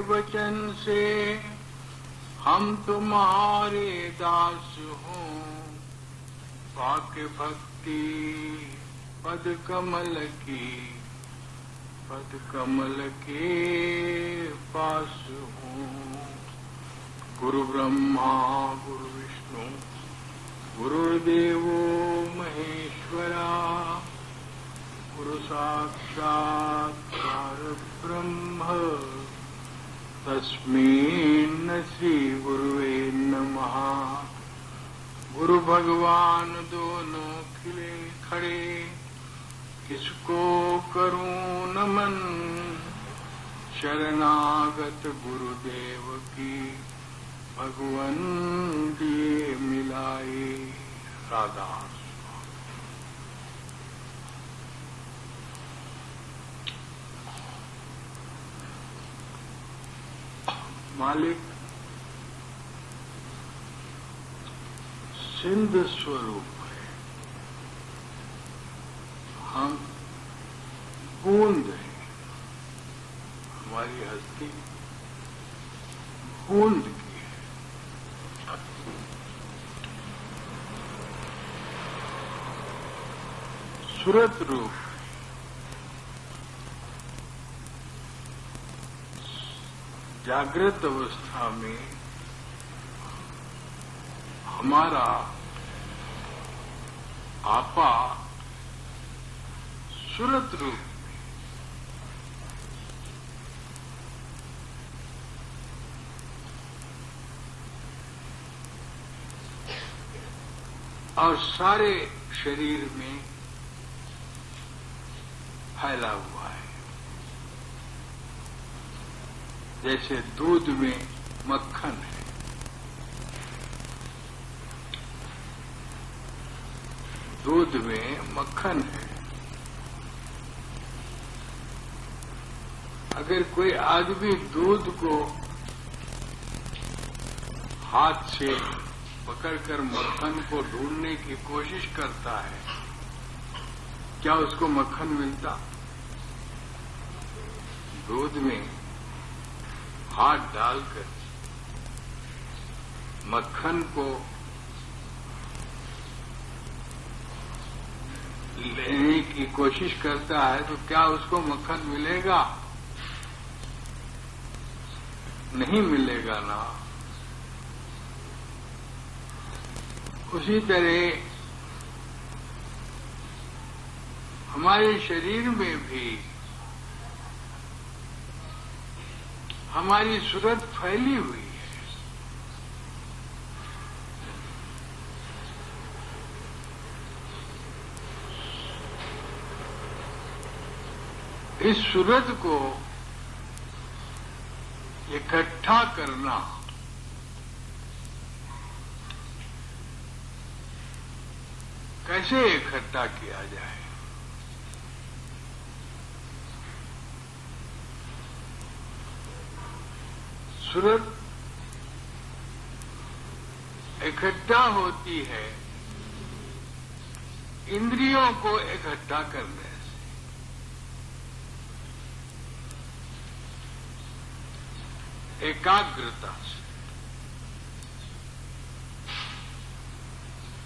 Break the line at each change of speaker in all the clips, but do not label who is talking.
वचन से हम तुम्हारे दास हों, वाक्य भक्ति पद कमल के पास हों। गुरु ब्रह्मा गुरु विष्णु गुरुर्देवो महेश्वरा, गुरु साक्षात् परब्रह्म तस्मै श्री गुरुवे नमः। गुरु भगवान दोनों खिले खड़े, किसको करूं नमन, शरणागत गुरुदेव की भगवन दिए मिलाए। राधा मालिक सिंध स्वरूप है, हम बूंद हैं। हमारी हस्ती बूंद की है। सूरत रूप जागृत अवस्था में हमारा आपा सूरत रूप में, और सारे शरीर में फैला हुआ है। जैसे दूध में मक्खन है, दूध में मक्खन है। अगर कोई आदमी दूध को हाथ से पकड़कर मक्खन को ढूंढने की कोशिश करता है, क्या उसको मक्खन मिलता? दूध में हाथ डालकर मक्खन को लेने की कोशिश करता है तो क्या उसको मक्खन मिलेगा? नहीं मिलेगा ना। उसी तरह हमारे शरीर में भी हमारी सूरत फैली हुई है। इस सूरत को इकट्ठा करना कैसे इकट्ठा किया जाए? सूरत इकट्ठा होती है इंद्रियों को इकट्ठा करने से। एकाग्रता से।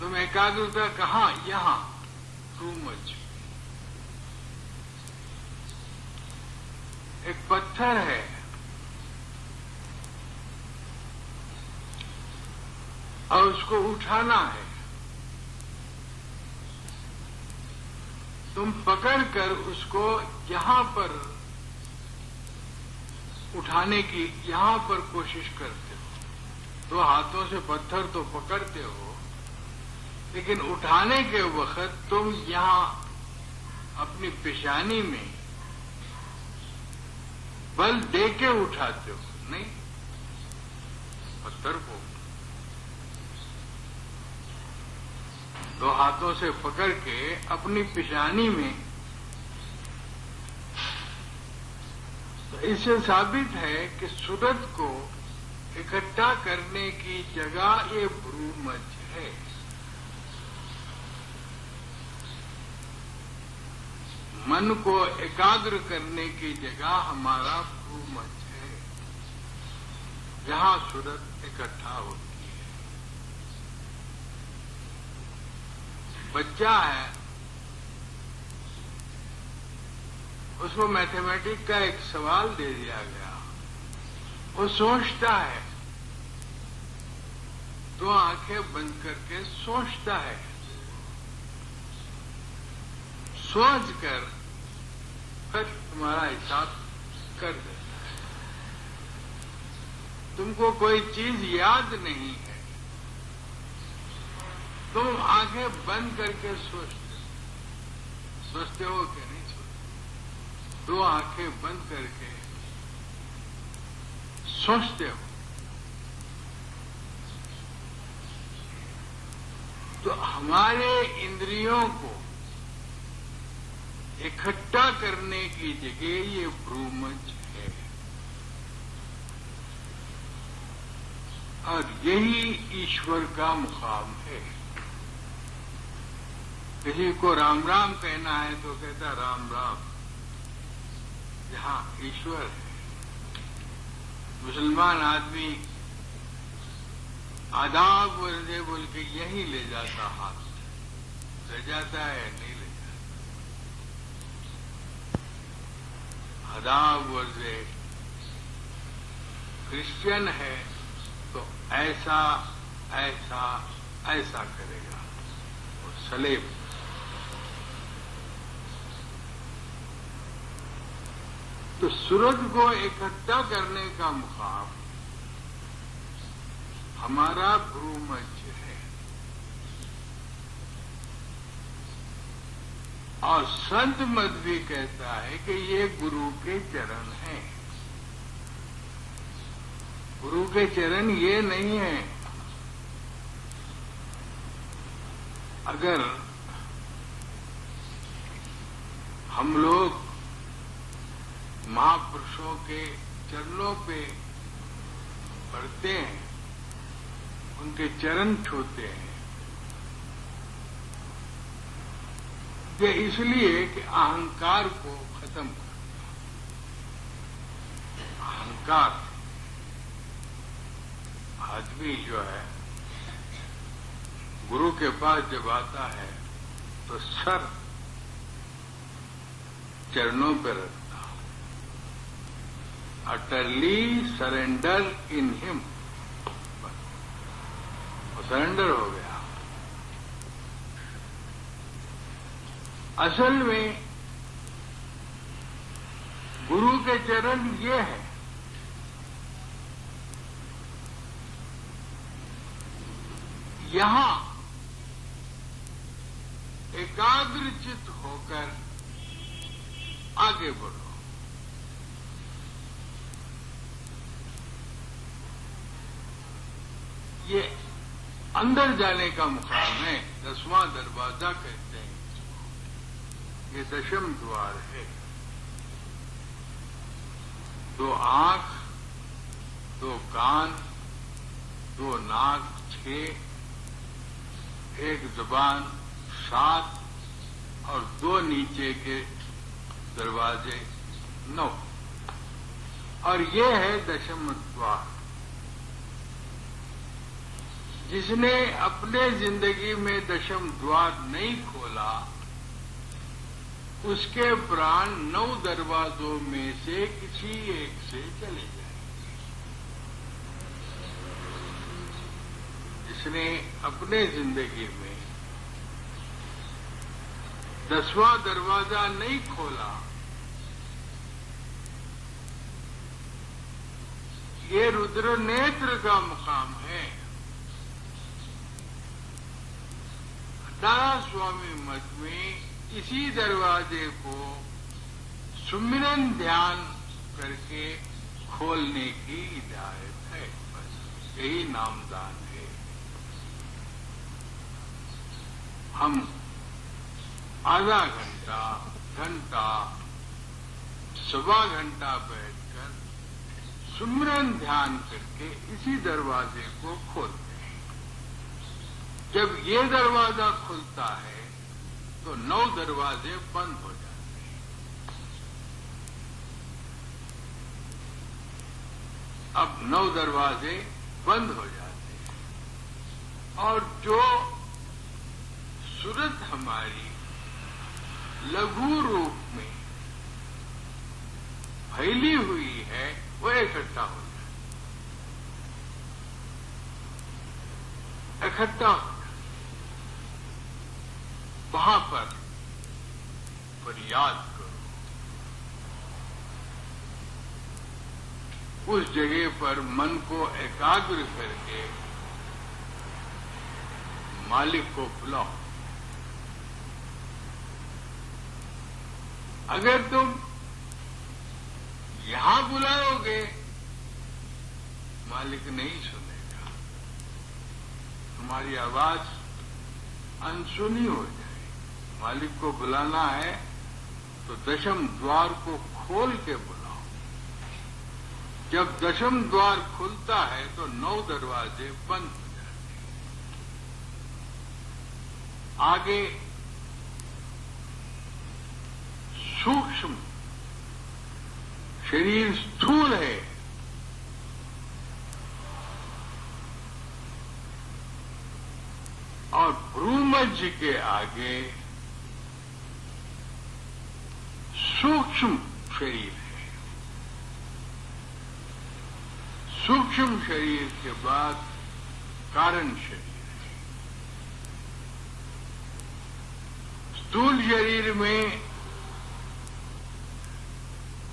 तुम एकाग्रता कहाँ? यहां रूमच। एक पत्थर है, और उसको उठाना है। तुम पकड़कर उसको यहां पर उठाने की यहां पर कोशिश करते हो। तो हाथों से पत्थर तो पकड़ते हो, लेकिन उठाने के वक्त तुम यहां अपनी पेशानी में बल दे के उठाते हो, नहीं पत्थर को। दो हाथों से पकड़ के अपनी पेशानी में। तो इससे साबित है कि सूरत को इकट्ठा करने की जगह ये भ्रूमध्य है। मन को एकाग्र करने की जगह हमारा भ्रूमध्य है। जहां सूरत इकट्ठा होती है। बच्चा है, उसको मैथमेटिक्स का एक सवाल दे दिया गया, वो सोचता है, दो आंखें बंद करके सोचता है, सोचकर फिर तुम्हारा हिसाब कर देता है। तुमको कोई चीज याद नहीं है, तुम आंखें बंद करके सोचते हो कि नहीं सोचते? दो आंखें बंद करके सोचते हो। तो हमारे इंद्रियों को इकट्ठा करने की जगह ये भ्रूमध्य है, और यही ईश्वर का मुकाम है। किसी को राम राम कहना है तो कहता राम राम, जहां ईश्वर है। मुसलमान आदमी आदाब वर्जे बोल के यही ले जाता, हाथ ले जाता है, नहीं ले जाता। आदाब वर्जे क्रिश्चियन है तो ऐसा ऐसा ऐसा करेगा, वो सलेब। तो सूरज को इकट्ठा करने का मुकाम हमारा भ्रूमध्य है, और संत मत भी कहता है कि ये गुरु के चरण हैं। गुरु के चरण ये नहीं है। अगर हम लोग महापुरुषों के चरणों पे पड़ते हैं, उनके चरण छूते हैं, ये इसलिए कि अहंकार को खत्म कर। अहंकार आदमी जो है गुरु के पास जब आता है तो सर चरणों पर रखता, utterly surrender in him, surrender हो गया। असल में गुरु के चरण ये है, यहां एकाग्रचित होकर आगे बढ़ो। ये अंदर जाने का मुकाम है, 10वां दरवाजा कहते हैं इसको। ये दशम द्वार है। 2 आंख, 2 कान, 2 नाक 6, 1 जुबान 7 और 2 नीचे के दरवाजे 9, और ये है दशम द्वार। जिसने अपने जिंदगी में दशम द्वार नहीं खोला, उसके प्राण 9 दरवाजों में से किसी एक से चले जाएंगे। जिसने अपने जिंदगी में 10वां दरवाजा नहीं खोला, ये रुद्र नेत्र का मुकाम है। दादा स्वामी मठ में इसी दरवाजे को सुमिरन ध्यान करके खोलने की हिदायत है। बस यही नामदान है। हम आधा घंटा, घंटा, सवा घंटा बैठकर सुमिरन ध्यान करके इसी दरवाजे को खोलते हैं। जब ये दरवाजा खुलता है तो 9 दरवाजे बंद हो जाते हैं। अब 9 दरवाजे बंद हो जाते हैं और जो सूरत हमारी लघु रूप में फैली हुई है वो इकट्ठा हो जाए, इकट्ठा हो जाए। वहां पर फरियाद करो, उस जगह पर मन को एकाग्र करके मालिक को बुलाओ। अगर तुम यहां बुलाओगे मालिक नहीं सुनेगा, तुम्हारी आवाज अनसुनी हो जाएगी। मालिक को बुलाना है तो दशम द्वार को खोल के बुलाओ। जब दशम द्वार खुलता है तो 9 दरवाजे बंद हो जाते हैं। आगे सूक्ष्म शरीर स्थूल है, और भ्रूमध्य के आगे सूक्ष्म शरीर है। सूक्ष्म शरीर के बाद कारण शरीर है। स्थूल शरीर में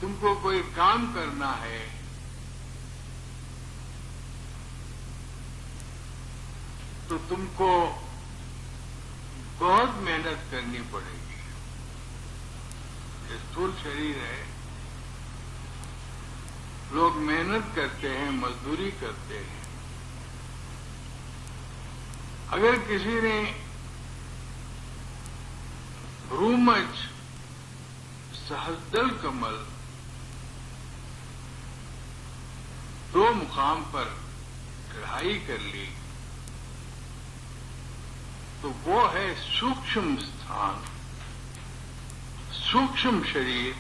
तुमको कोई काम करना है तो तुमको बहुत मेहनत करनी पड़ेगी। ये स्थूल शरीर है, लोग मेहनत करते हैं, मजदूरी करते हैं। अगर किसी ने भ्रूमध्य, सहस्रदल कमल 2 मुकाम पर चढ़ाई कर ली तो वो है सूक्ष्म स्थान, सूक्ष्म शरीर।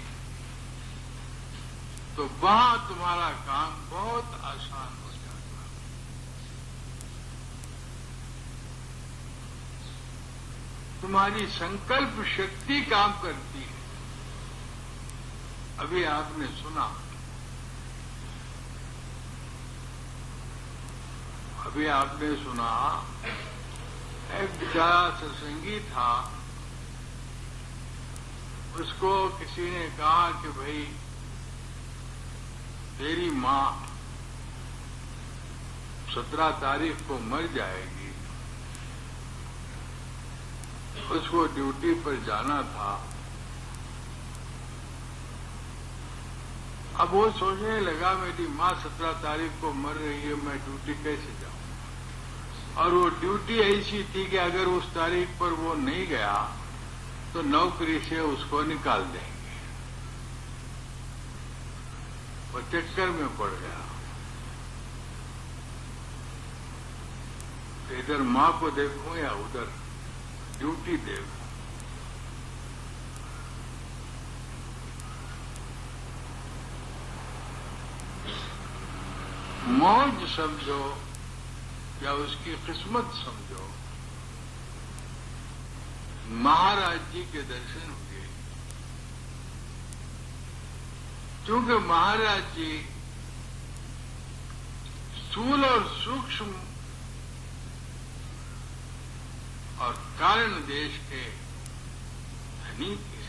तो वहां तुम्हारा काम बहुत आसान हो जाता है। तुम्हारी संकल्प शक्ति काम करती है। अभी आपने सुना, एक बेचारा सत्संगी था, उसको किसी ने कहा कि भाई तेरी मां 17 तारीख को मर जाएगी। उसको ड्यूटी पर जाना था। अब वो सोचने लगा मेरी मां 17 तारीख को मर रही है, मैं ड्यूटी कैसे जाऊं। और वो ड्यूटी ऐसी थी कि अगर उस तारीख पर वो नहीं गया तो नौकरी से उसको निकाल देंगे। वो चक्कर में पड़ गया। तो इधर मां को देखूं या उधर ड्यूटी देखूं। मौज समझो या उसकी किस्मत समझो, महाराज जी के दर्शन हुए। क्योंकि महाराज जी स्थूल और सूक्ष्म और कारण देश के धनी थे।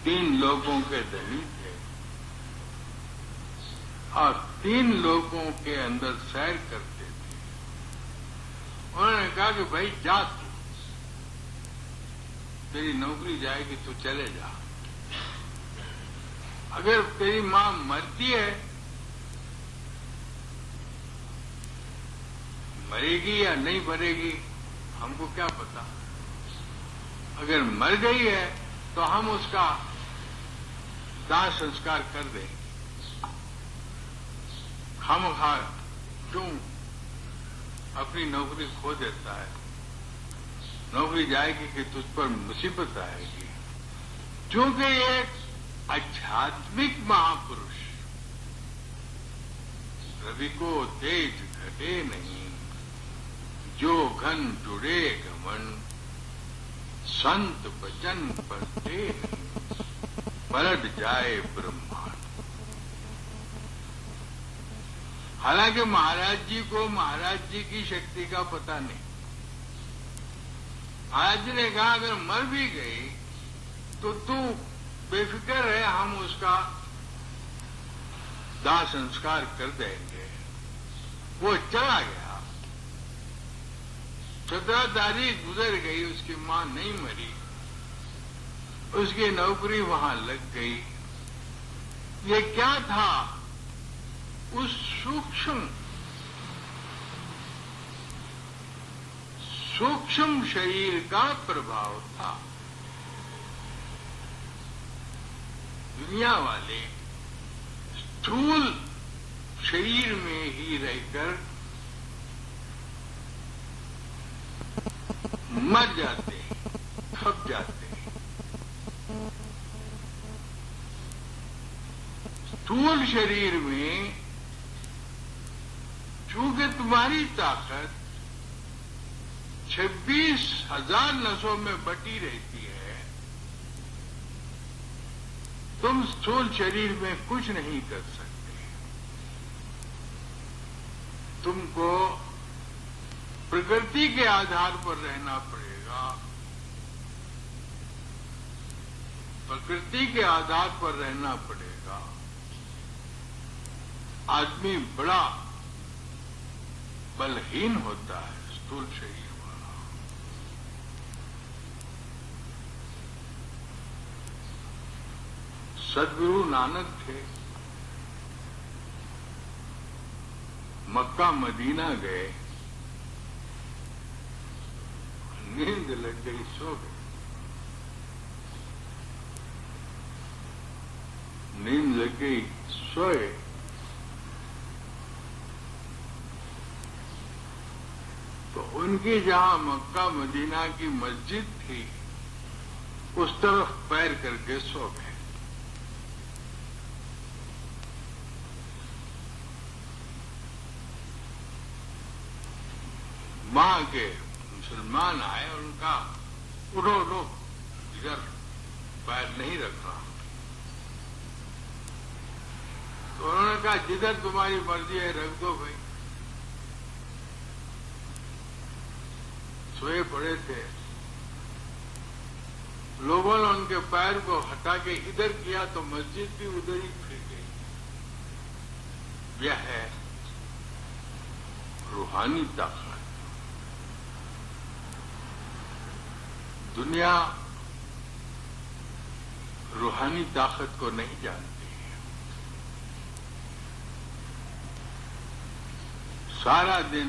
3 लोगों के धनी थे और 3 लोगों के अंदर सैर करते थे। उन्होंने कहा कि भाई जा, तू तेरी नौकरी जाएगी, तू चले जा। अगर तेरी मां मरती है, मरेगी या नहीं मरेगी हमको क्या पता। अगर मर गई है तो हम उसका दाह संस्कार कर देंगे। खामखा क्यों अपनी नौकरी खो देता है। नौकरी जाएगी कि तुझ पर मुसीबत आएगी। क्योंकि ये आध्यात्मिक महापुरुष रवि को तेज घटे नहीं, जो घन जुड़े घमंड संत वचन पलटे नहीं, पलट जाए ब्रह्मांड। हालांकि महाराज जी को महाराज जी की शक्ति का पता नहीं। महाराज जी ने कहा अगर मर भी गई तो तू बेफिक्र है, हम उसका दाह संस्कार कर देंगे। वो चला गया। 17 तारीख गुजर गई, उसकी मां नहीं मरी, उसकी नौकरी वहां लग गई। ये क्या था? उस सूक्ष्म शरीर का प्रभाव था। दुनिया वाले स्थूल शरीर में ही रहकर मर जाते हैं, खप जाते हैं। स्थूल शरीर में चूंकि तुम्हारी ताकत 26,000 नसों में बटी रहती है, तुम स्थूल शरीर में कुछ नहीं कर सकते। तुमको प्रकृति के आधार पर रहना पड़ेगा। प्रकृति के आधार पर रहना पड़ेगा। आदमी बड़ा बलहीन होता है, स्थूल शरीर वाला। सद्गुरु नानक थे, मक्का मदीना गए, नींद लग गई, सो गए। नींद लग गई, सोए। तो उनकी जहां मक्का मदीना की मस्जिद थी, उस तरफ पैर करके सो गए। वहां के मुसलमान आए, उनका उठो उठो, इधर पैर नहीं रखना। तो उन्होंने कहा जिधर तुम्हारी मर्जी है रख दो भाई। सोए पड़े थे, लोगों ने उनके पैर को हटा के इधर किया तो मस्जिद भी उधर ही फिर गई। यह है रूहानी ताकत। दुनिया रूहानी ताकत को नहीं जानती है। सारा दिन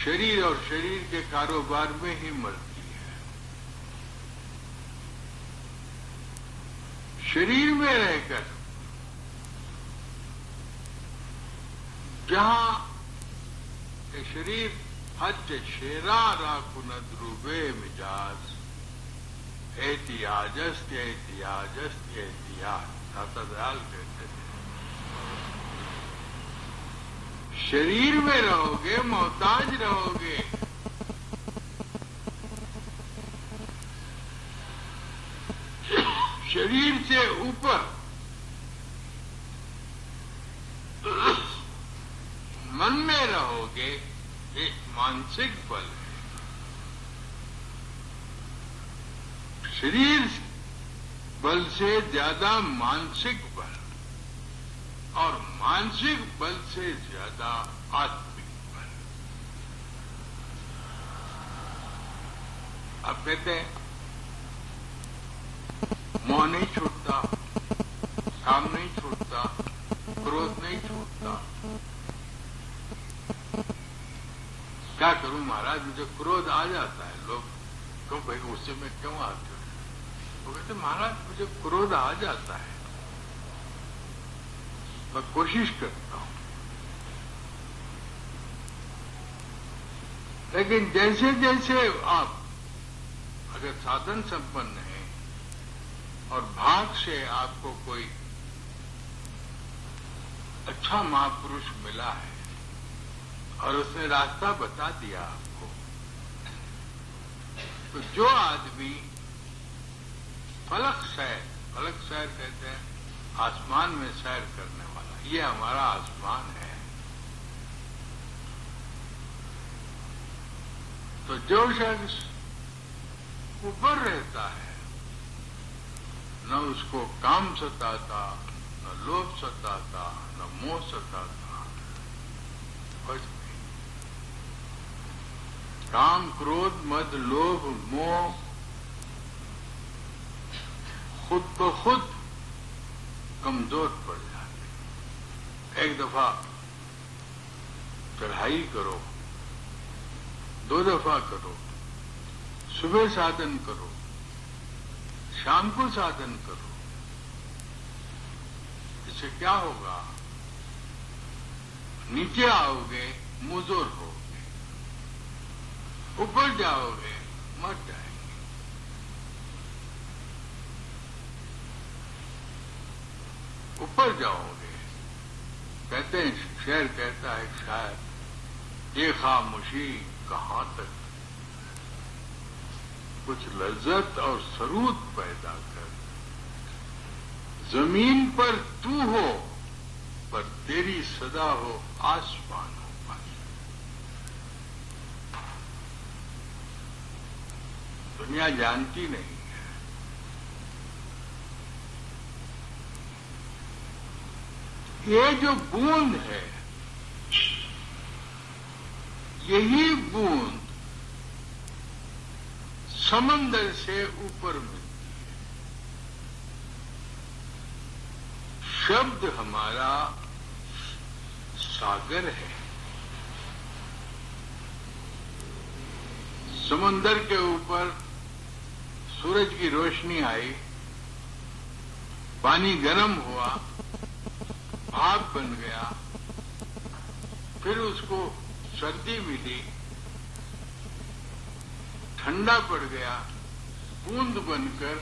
शरीर और शरीर के कारोबार में ही मरती है। शरीर में रहकर जहां ये शरीर हज शेरा राकुन ध्रुवे मिजाज एहतियाजस्त एहतियाजस्त एहतियाज, दाता दयाल कहते थे। शरीर में रहोगे, मोहताज रहोगे। शरीर से ऊपर मन में रहोगे, एक मानसिक बल है। शरीर बल से ज्यादा मानसिक बल, और मानसिक बल से ज्यादा आत्मिक बल। अब कहते हैं मोह नहीं छूटता, काम नहीं छूटता, क्रोध नहीं छूटता। क्या करूं महाराज, मुझे क्रोध आ जाता है। लोग क्यों भाई गुस्से में क्यों आते हो? वो कहते महाराज मुझे क्रोध आ जाता है, मैं कोशिश करता हूं, लेकिन जैसे जैसे आप अगर साधन संपन्न हैं और भाग से आपको कोई अच्छा महापुरुष मिला है और उसने रास्ता बता दिया आपको, तो जो आदमी फलक सैर कहते हैं आसमान में सैर करने वाला, ये हमारा आसमान है। तो जो शख्स ऊपर रहता है, न उसको काम सताता, न लोभ सताता, न मोह सताता, कुछ नहीं। काम, क्रोध, मद, लोभ, मोह खुद ब खुद कमजोर पड़ जाते। एक दफा चढ़ाई करो, 2 दफा करो, सुबह साधन करो, शाम को साधन करो, इससे क्या होगा? नीचे आओगे मुजोर होगे, ऊपर जाओगे मर जाएंगे। ऊपर जाओगे, कहते हैं, शेर कहता है शायद, ये खामोशी कहां तक, कुछ लज्जत और सरूद पैदा कर। जमीन पर तू हो पर तेरी सदा हो आसमानों पर। दुनिया जानती नहीं है। ये जो बूंद है, यही बूंद समंदर से ऊपर मिलती है। शब्द हमारा सागर है। समंदर के ऊपर सूरज की रोशनी आई, पानी गर्म हुआ, भाप बन गया, फिर उसको सर्दी मिली, ठंडा पड़ गया, बूंद बनकर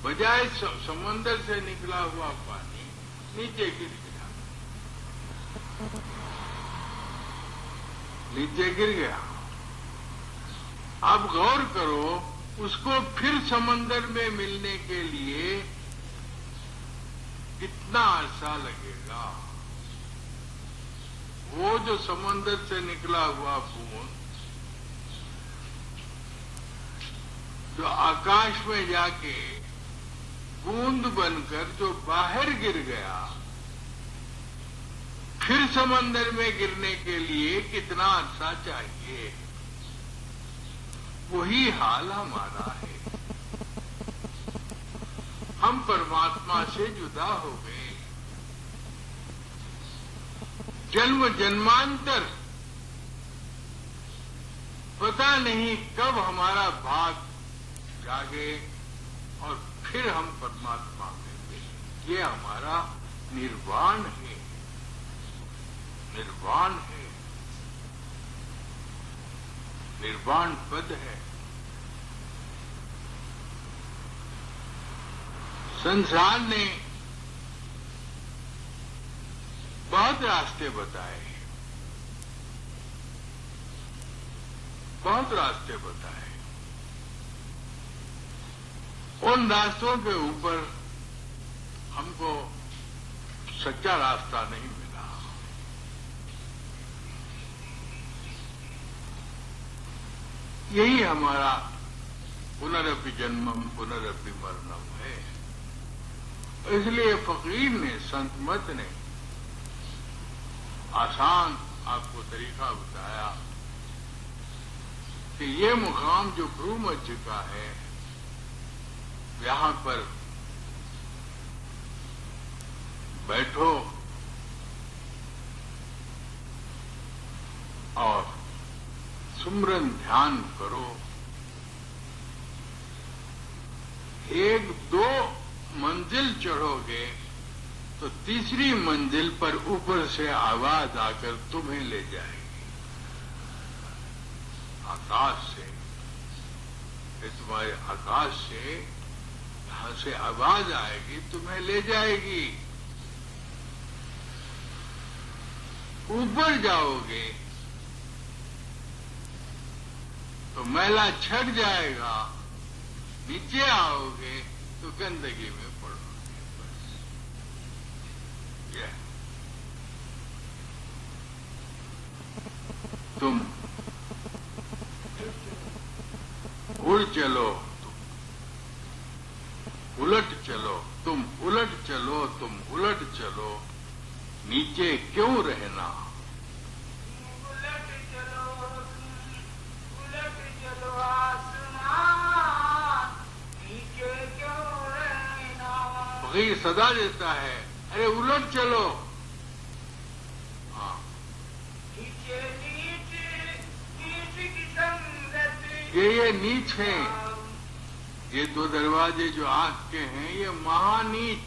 बजाय समंदर से निकला हुआ पानी नीचे गिर गया। नीचे गिर गया। अब गौर करो, उसको फिर समंदर में मिलने के लिए कितना अरसा लगेगा? वो जो समंदर से निकला हुआ बूंद जो आकाश में जाके बूंद बनकर जो बाहर गिर गया, फिर समंदर में गिरने के लिए कितना अरसा चाहिए? वही हाल हमारा है। हम परमात्मा से जुदा हो गए। जन्म जन्मांतर पता नहीं कब हमारा भाग जागे और फिर हम परमात्मा में मिले। ये हमारा निर्वाण है। निर्वाण है, निर्वाण पद है। संसार ने बहुत रास्ते बताए, बहुत रास्ते बताए। उन रास्तों के ऊपर हमको सच्चा रास्ता नहीं मिला। यही हमारा पुनरपि जन्मम पुनरपि मरणम है। इसलिए फकीर ने, संत मत ने आसान आपको तरीका बताया कि ये मुकाम जो भ्रू मध्य का है, यहां पर बैठो और सुमरन ध्यान करो। 1-2 मंजिल चढ़ोगे तो तीसरी मंजिल पर ऊपर से आवाज आकर तुम्हें ले जाएगी। आकाश से, तुम्हारे आकाश से यहां से आवाज आएगी, तुम्हें ले जाएगी। ऊपर जाओगे तो मैला छट जाएगा, नीचे आओगे तो गंदगी में पड़ोगे। बस यह तुम उड़ चलो, तुम उलट चलो, तुम उलट चलो, तुम उलट चलो, नीचे क्यों रहना।
उलट चलो आसमान, नीचे क्यों रहना।
फकीर सदा देता है, अरे उलट चलो। हाँ,
नीचे नीच, नीच की संगत।
ये नीच है। ये दो दरवाजे जो आंख के हैं, ये महानीच।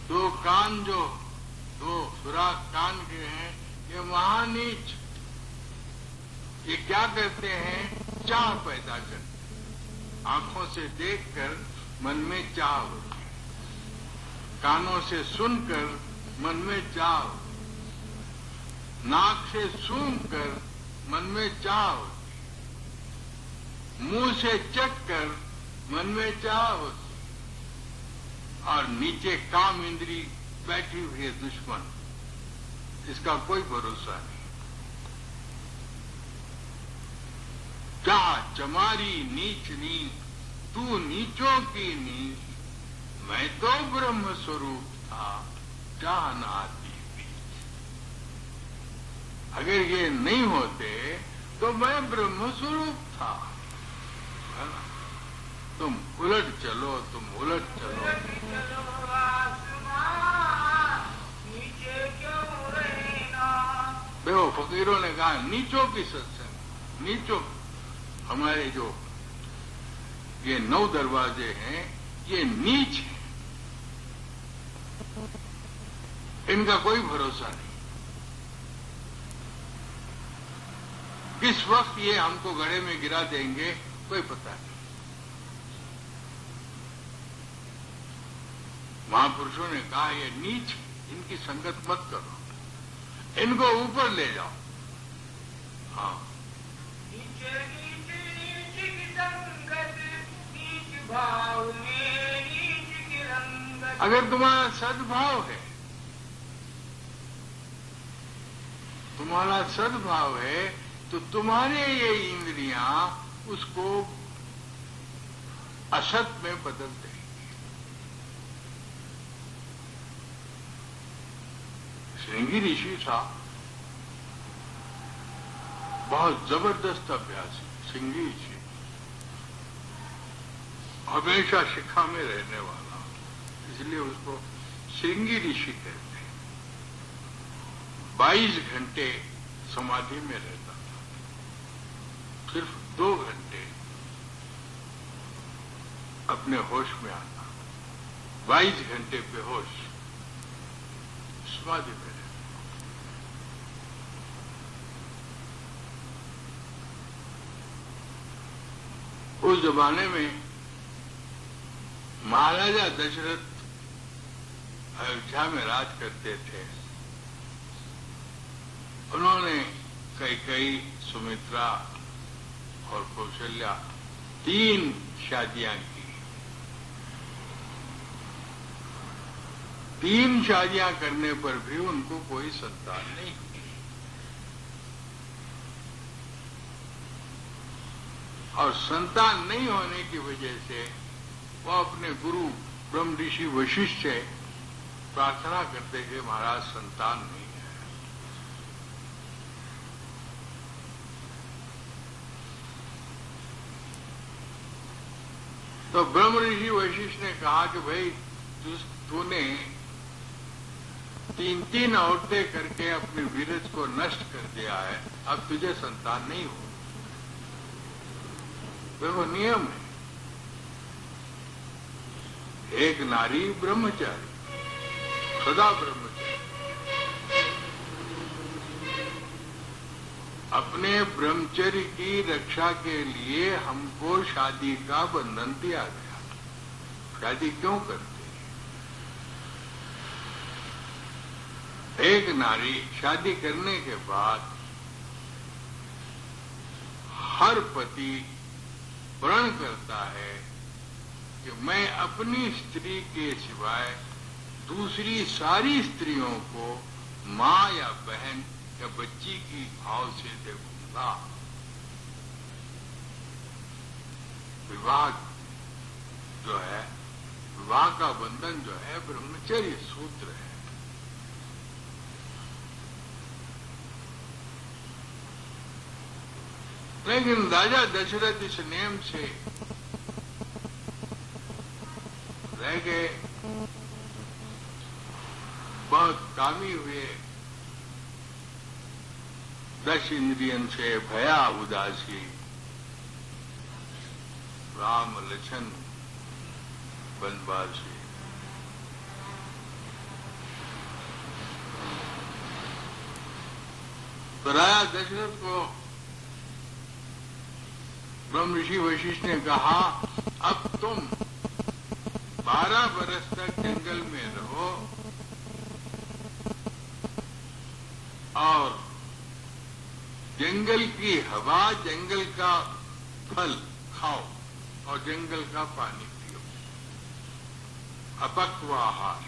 दो कान जो दो सुराख कान के हैं, ये महानीच। ये क्या करते हैं? चाह पैदा करते। आंखों से देखकर मन में चाह होती है, कानों से सुनकर मन में चाह होती है, नाक से सूंघकर मन में चाह होती है, मुंह से चखकर मन में चाह होती है, और नीचे काम इंद्री बैठी हुई है दुश्मन, इसका कोई भरोसा नहीं। चाह चमारी नीच नीच, तू नीचों की नीच, मैं तो ब्रह्म स्वरूप था, चाह न आती बीच। अगर ये नहीं होते तो मैं ब्रह्म स्वरूप था, है ना? तुम उलट चलो, तुम उलट चलो। देखो, फकीरों ने कहा नीचों की सत्संग, नीचों। हमारे जो ये 9 दरवाजे हैं, ये नीच हैं, इनका कोई भरोसा नहीं। किस वक्त ये हमको गड्ढे में गिरा देंगे, कोई पता नहीं। महापुरुषों ने कहा ये नीच, इनकी संगत मत करो, इनको ऊपर ले जाओ। हाँ,
नीचे नीच, नीच की संगत, नीच भाव में नीच की रंगत।
अगर तुम्हारा सद्भाव है, तुम्हारा सद्भाव है, तो तुम्हारे ये इंद्रियां उसको असत में बदल देंगी। श्रृंगी ऋषि था, बहुत जबरदस्त अभ्यास है श्रृंगी ऋषि, हमेशा शिखा में रहने वाला, इसलिए उसको श्रृंगी ऋषि कहते हैं। 22 घंटे समाधि में रहता था, सिर्फ 2 घंटे अपने होश में आता, 22 घंटे बेहोश समाधि में रहता। उस जमाने में महाराजा दशरथ अयोध्या में राज करते थे। उन्होंने कैकेयी, सुमित्रा और कौशल्या 3 शादियां की। 3 शादियां करने पर भी उनको कोई संतान नहीं हुई। और संतान नहीं होने की वजह से वो अपने गुरु ब्रह्म ऋषि वशिष्ठ से प्रार्थना करते कि महाराज संतान नहीं है। तो ब्रह्म ऋषि वशिष्ठ ने कहा कि भाई तूने 3 औरतें करके अपने वीरज को नष्ट कर दिया है, अब तुझे संतान नहीं हो। देखो नियम है, एक नारी ब्रह्मचारी, सदा ब्रह्मचारी। अपने ब्रह्मचर्य की रक्षा के लिए हमको शादी का बंधन दिया गया। शादी क्यों करते? एक नारी शादी करने के बाद हर पति प्रण करता है कि मैं अपनी स्त्री के सिवाय दूसरी सारी स्त्रियों को मां या बहन या बच्ची की भाव से देखूंगा। विवाह जो है, विवाह का बंधन जो है ब्रह्मचर्य सूत्र है। लेकिन राजा दशरथ इस नियम से रह गए, बहुत कामी हुए। 10 इंद्रियन से भया उदासी, राम लक्ष्मण बनवासी। तो राजा दशरथ को ब्रह्म ऋषि वशिष्ठ ने कहा, अब तुम 12 बरस तक जंगल में रहो और जंगल की हवा, जंगल का फल खाओ और जंगल का पानी पियो। अपक्व आहार,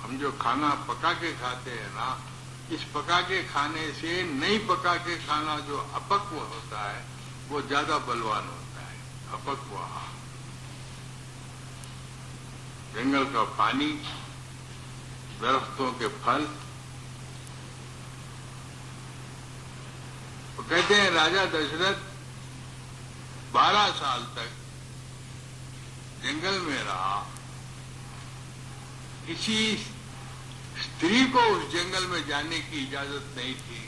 हम जो खाना पका के खाते हैं ना, इस पका के खाने से नहीं पका के खाना जो अपक्व होता है वो ज्यादा बलवान होता है। अपक्व आहार, जंगल का पानी, दरख्तों के फल। तो कहते हैं राजा दशरथ 12 साल तक जंगल में रहा। किसी स्त्री को उस जंगल में जाने की इजाजत नहीं थी।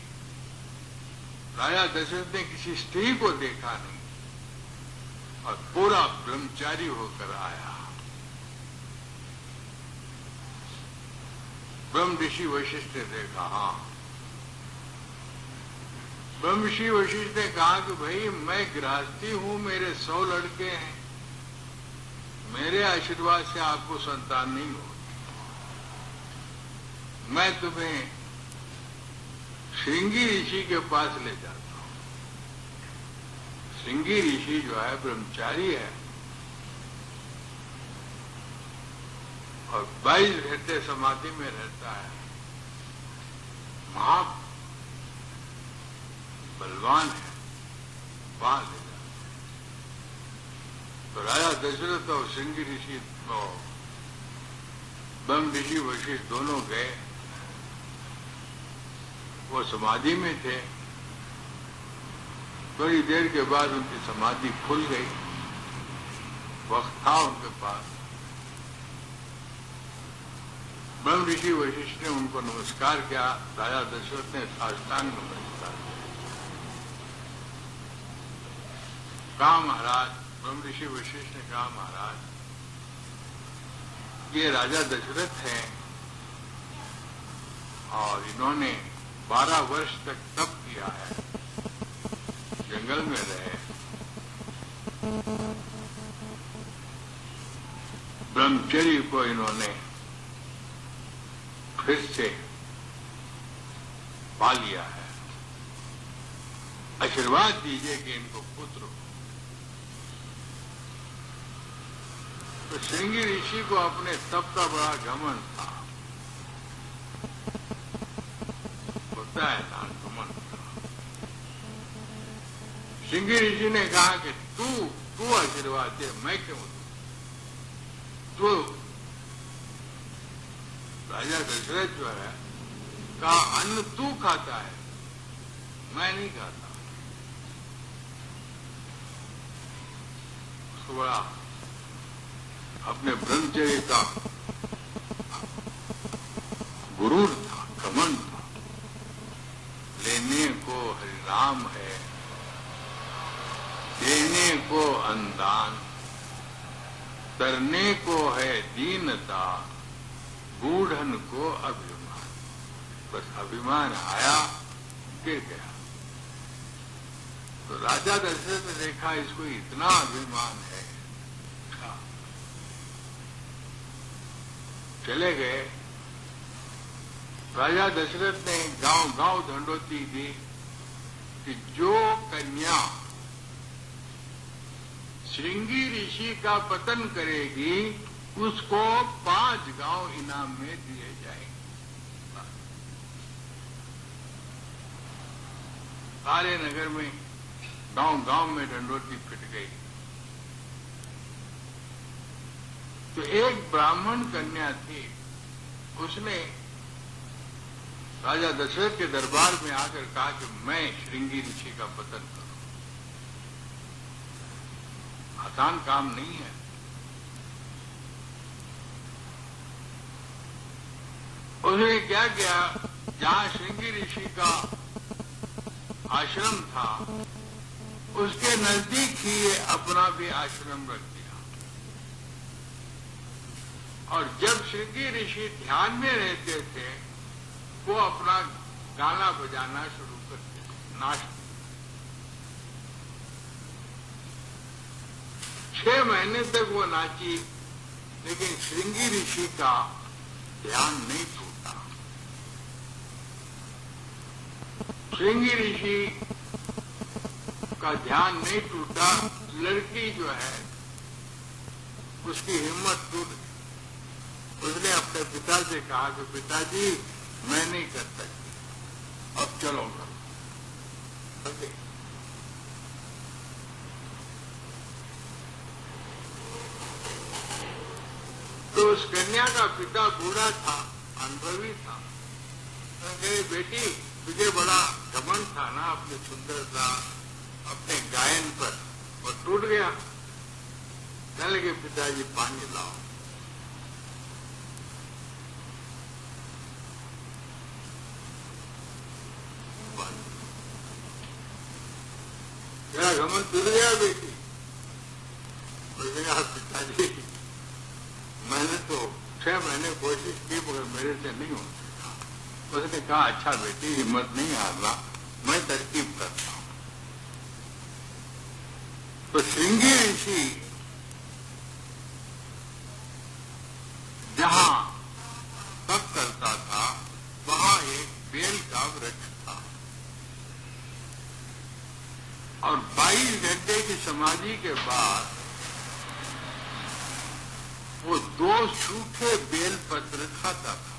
राजा दशरथ ने किसी स्त्री को देखा नहीं और पूरा ब्रह्मचारी होकर आया। ब्रह्म ऋषि वशिष्ठ ने देखा। हाँ, ब्रह्म ऋषि वशिष्ठ ने कहा कि भाई मैं गृहस्थी हूं, मेरे 100 लड़के हैं, मेरे आशीर्वाद से आपको संतान नहीं हो। मैं तुम्हें श्रृंगी ऋषि के पास ले जाता हूं। श्रृंगी ऋषि जो है ब्रह्मचारी है और 22 घंटे समाधि में रहता है, महा बलवान है, वहां ले जाता है। तो राजा दशरथ और श्रृंगी ऋषि ब्रह्म ऋषि वशिष्ठ दोनों गए। वो समाधि में थे। थोड़ी देर के बाद उनकी समाधि खुल गई। वक्त था उनके पास। ब्रह्म ऋषि वशिष्ठ ने उनको नमस्कार किया। राजा दशरथ ने साष्टांग नमस्कार किया। कहा महाराज, ब्रह्म ऋषि वशिष्ठ ने कहा महाराज, ये राजा दशरथ हैं और इन्होंने 12 वर्ष तक तप किया है, जंगल में रहे, ब्रह्मचर्य को इन्होंने फिर से पा लिया है। आशीर्वाद दीजिए कि इनको पुत्र हो। तो श्रृंगी ऋषि को अपने तप का बड़ा घमंड था। होता है ना घमंड। श्रृंगी ऋषि ने कहा कि तू आशीर्वाद दे, मैं क्यों दूं? तो राजा दशरथ जो है कहा, अन्न तू खाता है, मैं नहीं खाता। उसको बड़ा अपने ब्रह्मचर्य का गुरूर था, घमंड था। लेने को हरिनाम है, देने को अनुदान, करने को है दीनता, बूढ़न को अभिमान। बस अभिमान आया, गिर गया। तो राजा दशरथ ने देखा इसको इतना अभिमान है, चले गए। राजा दशरथ ने गांव गांव दंडोती दी कि जो कन्या श्रृंगी ऋषि का पतन करेगी उसको 5 गांव इनाम में दिए जाएंगे। सारे नगर में गांव गांव में दंडोती फिट गई। तो एक ब्राह्मण कन्या थी, उसने राजा दशरथ के दरबार में आकर कहा कि मैं श्रृंगी ऋषि का पतन करूं। आसान काम नहीं है। उसने क्या किया, जहां श्रृंगी ऋषि का आश्रम था उसके नजदीक ही ये अपना भी आश्रम रख दिया। और जब श्रृंगी ऋषि ध्यान में रहते थे वो अपना गाना बजाना शुरू करते थे, नाचते। 6 महीने तक वो नाची, लेकिन श्रृंगी ऋषि का ध्यान नहीं टूटा। श्रृंगी ऋषि का ध्यान नहीं टूटा। लड़की जो है उसकी हिम्मत टूट गई। उसने अपने पिता से कहा कि पिताजी मैं नहीं कर सकती, अब चलो घर। तो उस कन्या का पिता बूढ़ा था, अनुभवी था। कहे बेटी तुझे बड़ा घमंड था ना अपनी सुंदरता, अपने गायन पर, और टूट गया। कहने लगे पिताजी पानी लाओ। मेरा घमंड टूट गया बेटी। उसने कहा पिताजी मैंने तो 6 महीने कोशिश की मगर मेरे से नहीं हो सका। उसने कहा अच्छा बेटी हिम्मत नहीं हारना, मैं तरकीब करता हूं। तो श्रृंगी ऋषि जहां तप करता था वहां एक बेल का वृक्ष था और 22 घंटे की समाधि के बाद वो 2 सूखे बेल पत्र खाता था।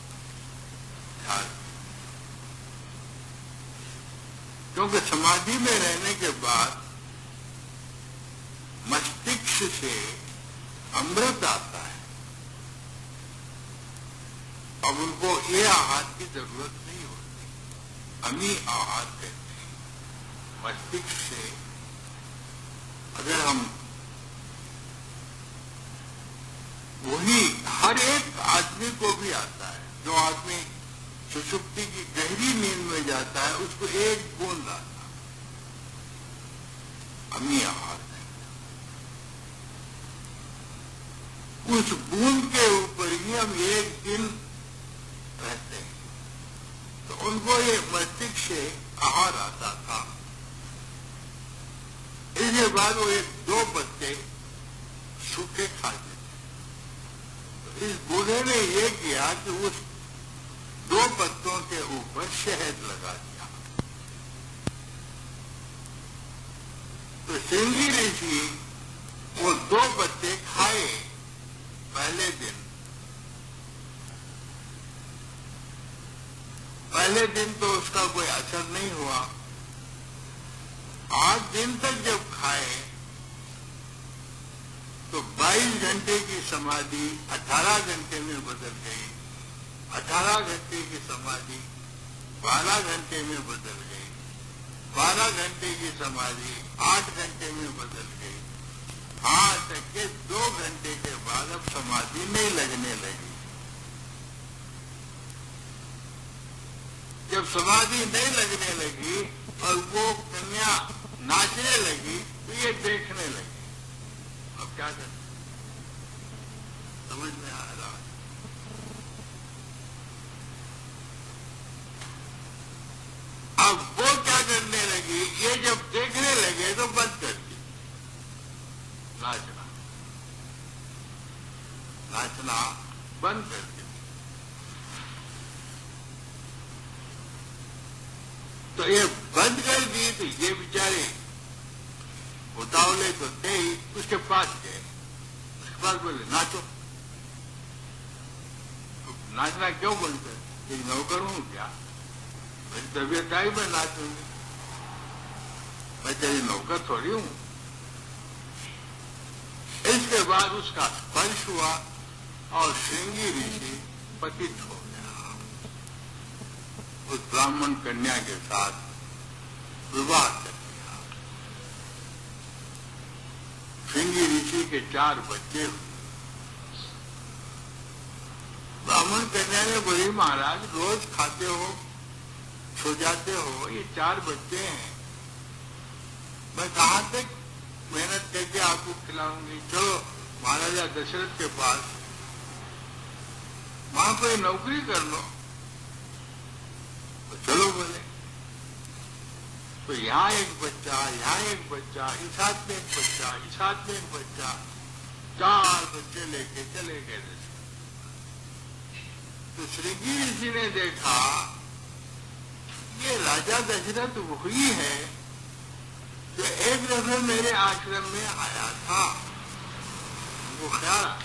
क्योंकि समाधि में रहने के बाद मस्तिष्क से अमृत आता है। अब उनको ये आहार की जरूरत नहीं होती, अमी आहार कहते हैं। मस्तिष्क से अगर हम वही हर एक आदमी को भी आता है, जो आदमी सुषुप्ति की गहरी नींद में जाता है उसको एक बूंद आता है, अमी आहार है। उस बूंद के ऊपर ही हम एक दिन रहते हैं। तो उनको ये मस्तिष्क से आहार आता था। इसके बाद वो 1-2 पत्ते सूखे खाते। इस बूढ़े ने ये किया कि उस 2 पत्तों के ऊपर शहद लगा दिया। तो श्रृंगी ऋषि वो 2 पत्ते खाए पहले दिन। पहले दिन तो उसका कोई असर नहीं हुआ। 8 दिन तक जब खाए तो 22 घंटे की समाधि 18 घंटे में बदल गई। 18 घंटे की समाधि 12 घंटे में बदल गई। 12 घंटे की समाधि 8 घंटे में बदल गई। हाँ तक के 2 घंटे के बाद अब समाधि नहीं लगने लगी। जब समाधि नहीं लगने लगी और वो कन्या नाचने लगी तो ये देखने लगी। अब क्या करें, समझ में आ रहा है। अब वो क्या करने लगी, ये जब देखने लगे तो बंद कर दी नाचना। नाचना बंद कर दी। तो ये बंद कर दी तो ये बेचारे उतावले तो थे ही, उसके पास गए, उसके पास बोले नाचो। तो नाचना क्यों बंद कर, एक नौकर हूं क्या, मेरी तबीयत आई मैं नाचूंगी, मैं तेरी नौकर थोड़ी हूं। इसके बाद उसका स्पर्श हुआ और श्रृंगी ऋषि पतित हो गया, उस ब्राह्मण कन्या के साथ विवाह कर दिया। श्रृंगी ऋषि के 4 बच्चे हुए। ब्राह्मण कन्या ने बोली महाराज रोज खाते हो सो जाते हो, ये 4 बच्चे हैं, मैं कहां तक मेहनत करके आपको खिलाऊंगी, चलो महाराजा दशरथ के पास, वहां कोई नौकरी कर लो। तो चलो बोले, तो यहाँ एक बच्चा, यहाँ एक बच्चा, इस हाथ में एक बच्चा, इस हाथ में एक बच्चा, 4 बच्चे लेके चले गए दशरथ। तो श्रृंगी ऋषि ने देखा ये राजा दशरथ वही है जो एक दफे मेरे आश्रम में आया था। वो ख्याल आ,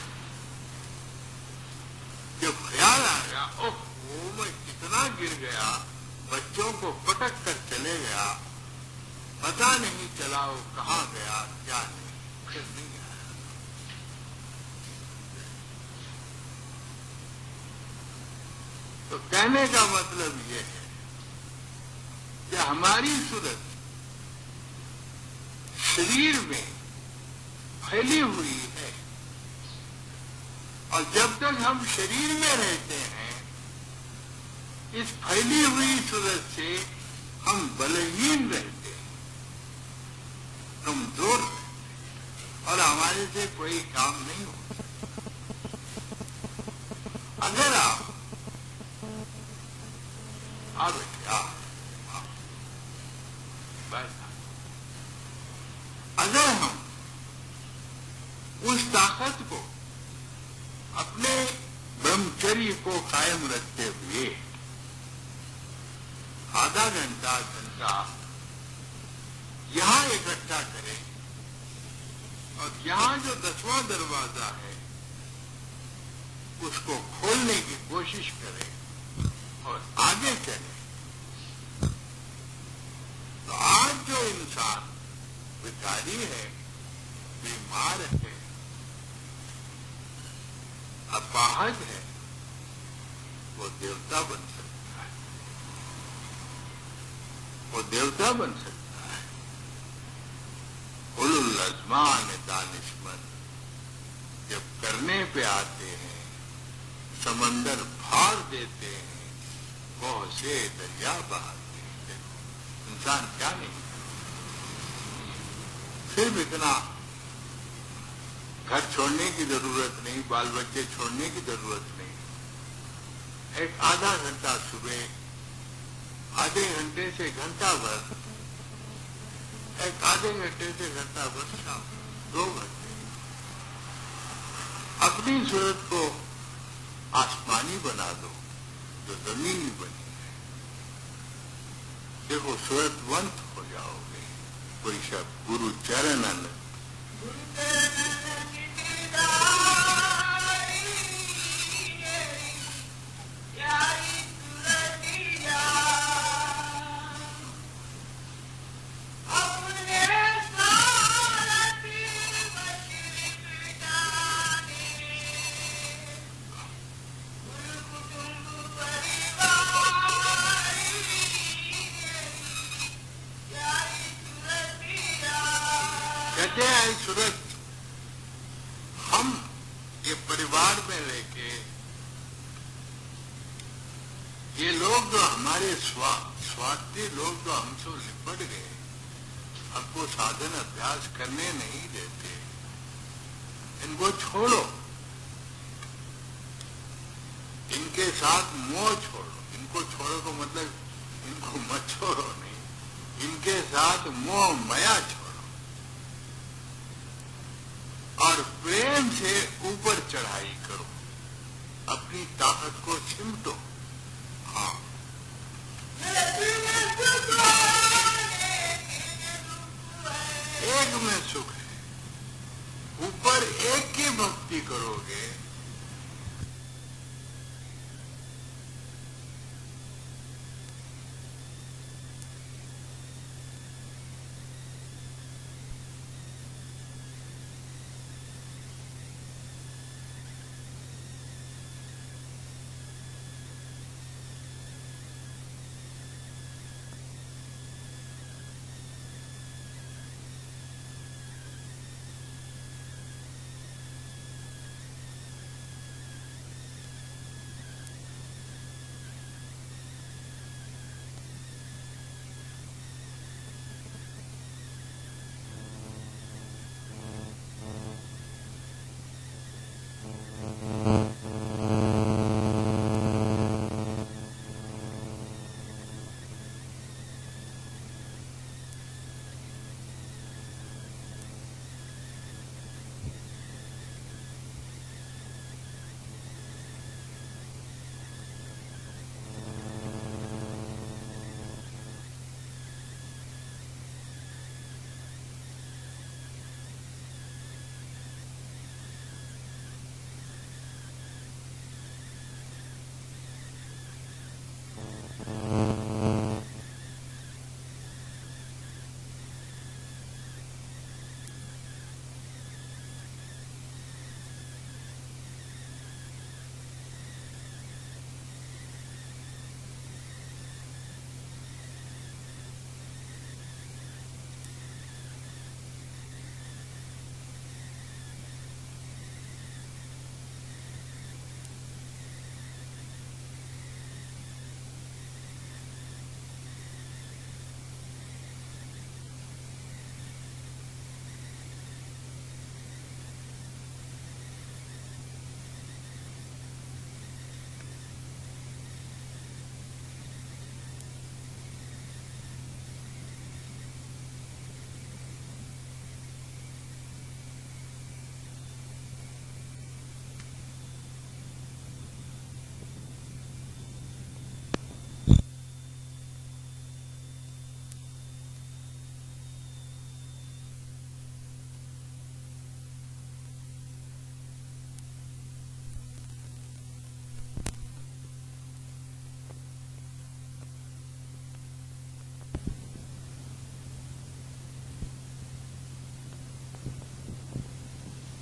जब ख्याल आ गया, ओह मैं कितना गिर गया, बच्चों को पटक कर चले गया, पता नहीं चला वो कहाँ गया क्या नहीं, फिर नहीं आया। तो कहने का मतलब ये है कि हमारी सूरत शरीर में फैली हुई है, और जब तक हम शरीर में रहते हैं इस फैली हुई सूरत से हम बलहीन रहते हैं, कमजोर रहते हैं, और हमारे से कोई काम नहीं होता। अगर आप अगर हम उस ताकत को अपने ब्रह्मचर्य को कायम रखते हुए आधा घंटा यहां इकट्ठा करें, और यहां जो 10वां दरवाजा है उसको खोलने की कोशिश करें और आगे चलें, तो आज जो इंसान विकारी है, बीमार है, अपाहज है, वो देवता बन सकता है, वो देवता बन सकता है। उलुल अज़मान दानिशमंद जब करने पे आते हैं, समंदर फाड़ देते हैं, बहुत से दरिया बहाते हैं। इंसान क्या नहीं, सिर्फ इतना घर छोड़ने की जरूरत नहीं, बाल बच्चे छोड़ने की जरूरत नहीं, एक आधा घंटा सुबह, आधे घंटे से घंटा भर, एक आधे घंटे से घंटा भर शाम, 2 घंटे अपनी सूरत को आसमानी बना दो जो जमीनी बनी है। देखो सूरतवंत हो जाओगे। कोई शब्द गुरु चरणन कहते हैं सूरत हम ये परिवार में लेके ये लोग जो हमारे स्वार्थी लोग जो हमसे लिपट गए, हमको साधन अभ्यास करने नहीं देते, इनको छोड़ो, इनके साथ मोह छोड़ो। इनको छोड़ो तो मतलब इनको मत छोड़ो नहीं, इनके साथ मोह माया छोड़ो और प्रेम से ऊपर चढ़ाई करो, अपनी ताकत को चिमटो। हाँ करोगे,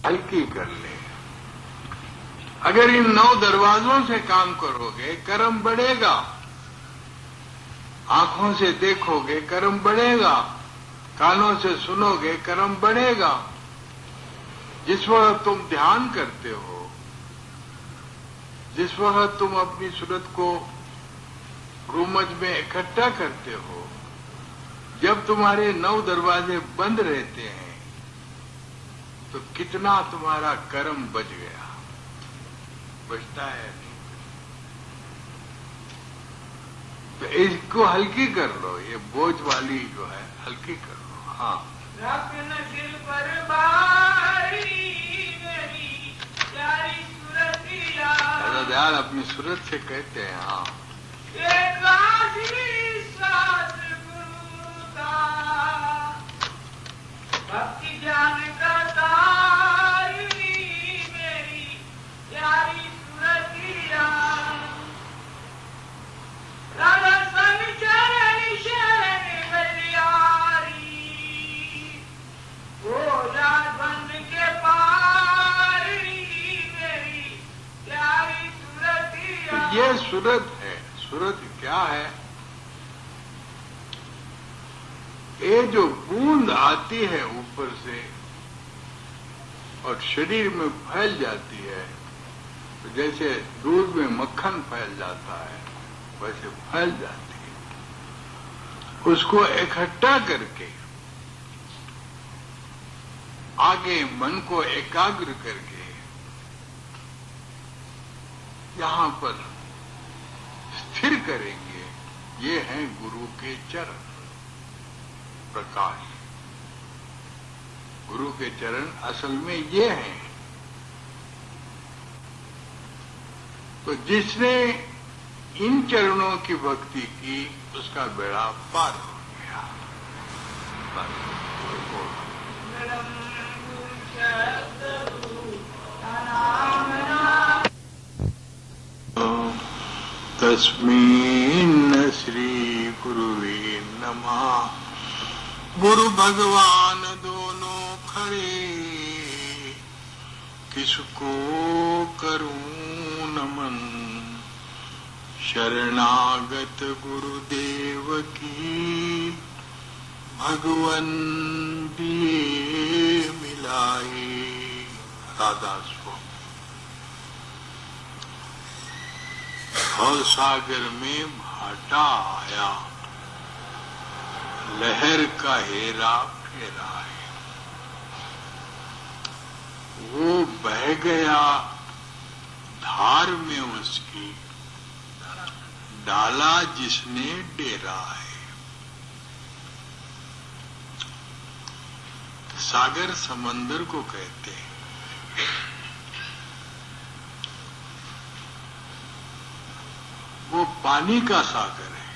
हल्की कर ले। अगर इन 9 दरवाजों से काम करोगे, कर्म बढ़ेगा। आंखों से देखोगे, कर्म बढ़ेगा। कानों से सुनोगे, कर्म बढ़ेगा। जिस वक्त तुम ध्यान करते हो, जिस वक्त तुम अपनी सूरत को रूमज में इकट्ठा करते हो, जब तुम्हारे 9 दरवाजे बंद रहते हैं, तो कितना तुम्हारा कर्म बच गया। बचता है नहीं। तो इसको हल्की कर लो, ये बोझ वाली जो है हल्की कर लो। हाँ,
रखना दिल पर बारी मेरी प्यारी सूरतिया।
दादा दयाल अपनी सूरत से कहते हैं। हाँ,
एक आखिरी साथ गुरु का भक्ति ज्ञान का तारी मेरी प्यारी सूरतिया। राधा संग चरण शरण बलियारी, भोला बंद के पारी मेरी प्यारी सूरतिया।
तो ये सूरत है। सूरत क्या है? ये जो बूंद आती है ऊपर से और शरीर में फैल जाती है, तो जैसे दूध में मक्खन फैल जाता है वैसे फैल जाती है। उसको इकट्ठा करके आगे मन को एकाग्र करके यहां पर स्थिर करेंगे। ये हैं गुरु के चरण प्रकाश। गुरु के चरण असल में ये हैं। तो जिसने इन चरणों की भक्ति की उसका बेड़ा पार हो गया। बस। तस्मिन् श्री गुरुवे नमः। गुरु भगवान दोनों खड़े, किसको करूं नमन। शरणागत गुरुदेव की, भगवन दिए मिलाए। राधा स्वामी। भव सागर में भाटा आया, लहर का हेरा फेरा है। वो बह गया धार में उसकी, डाला जिसने डेरा है। सागर समंदर को कहते हैं। वो पानी का सागर है।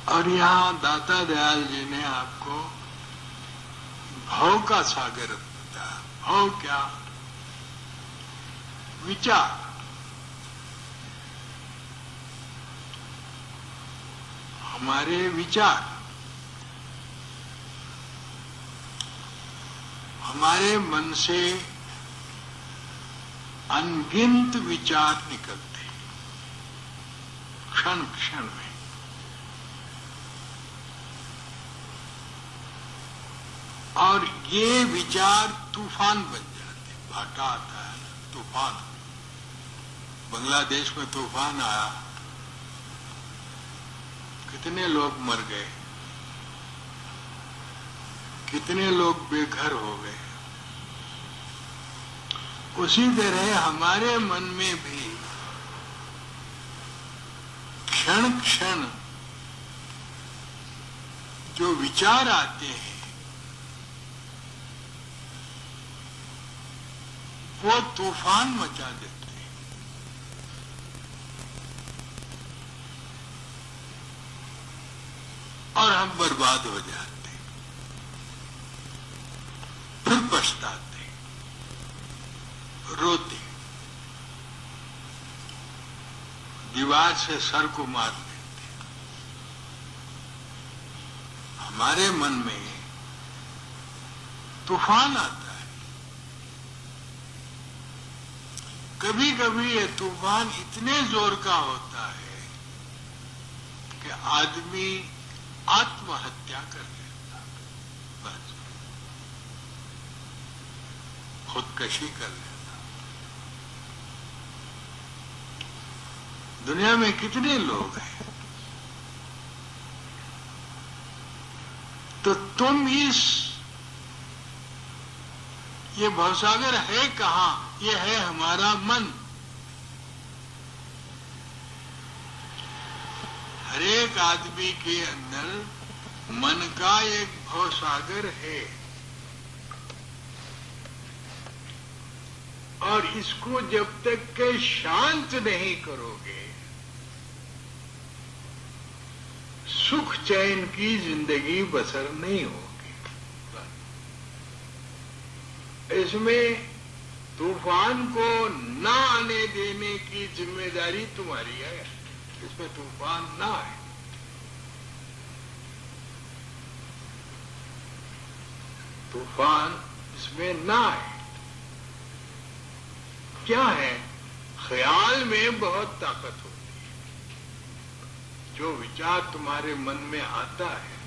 और यहां दाता दयाल जी ने आपको भव का सागर बताया। भव क्या? विचार। हमारे विचार, हमारे मन से अनगिनत विचार निकलते हैं क्षण क्षण में। और ये विचार तूफान बन जाते। भाटा आता है ना, तूफान। बांग्लादेश में तूफान आया, कितने लोग मर गए, कितने लोग बेघर हो गए। उसी तरह हमारे मन में भी क्षण क्षण जो विचार आते हैं, वो तूफान मचा देते हैं। और हम बर्बाद हो जाते हैं, फिर पछताते, रोते, दीवार से सर को मार देते। हमारे मन में तूफान आता है। कभी कभी ये तूफान इतने जोर का होता है कि आदमी आत्महत्या कर लेता, बस खुदकशी कर लेता। दुनिया में कितने लोग हैं। तो तुम ये भवसागर है कहां? ये है हमारा मन। हर एक आदमी के अंदर मन का एक भवसागर है। और इसको जब तक के शांत नहीं करोगे, सुख चैन की जिंदगी बसर नहीं होगी। इसमें तूफान को ना आने देने की जिम्मेदारी तुम्हारी है। इसमें तूफान ना आए। तूफान इसमें ना आए। क्या है? ख्याल में बहुत ताकत होती है। जो विचार तुम्हारे मन में आता है,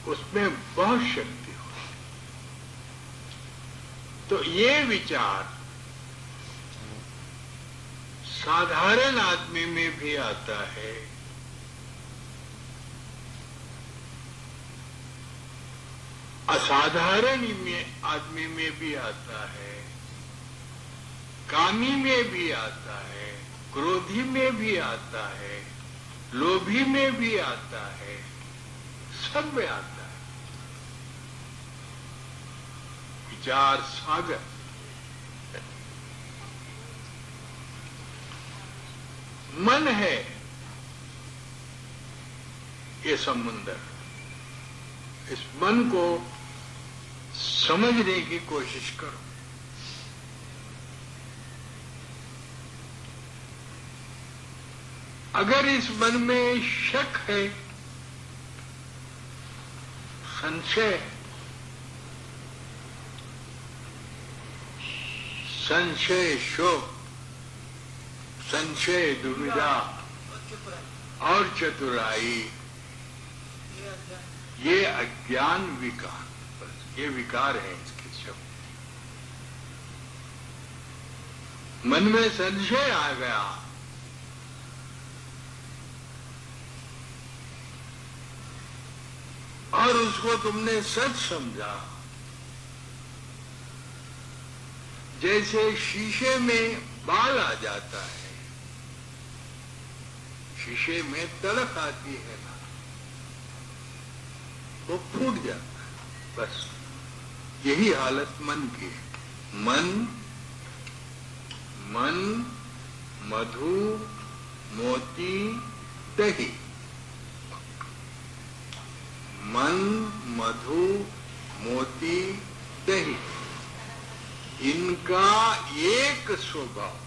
उसमें बहुत शक्ति होती है। तो ये विचार साधारण आदमी में भी आता है, असाधारण आदमी में भी आता है, कामी में भी आता है, क्रोधी में भी आता है, लोभी में भी आता है, सब में आता है। विचार सागर। मन है ये समुंदर। इस मन को समझने की कोशिश करो। अगर इस मन में शक है, संशय, संशय शोक, संशय दुविधा और चतुराई, ये अज्ञान विकार, बस ये विकार है इसके शब्द। मन में संशय आ गया, और उसको तुमने सच समझा। जैसे शीशे में बाल आ जाता है, शीशे में तलक आती है ना, वो फूट जाता है, बस यही हालत मन की है। मन मधु मोती दही, मन मधु मोती दही, इनका एक स्वभाव,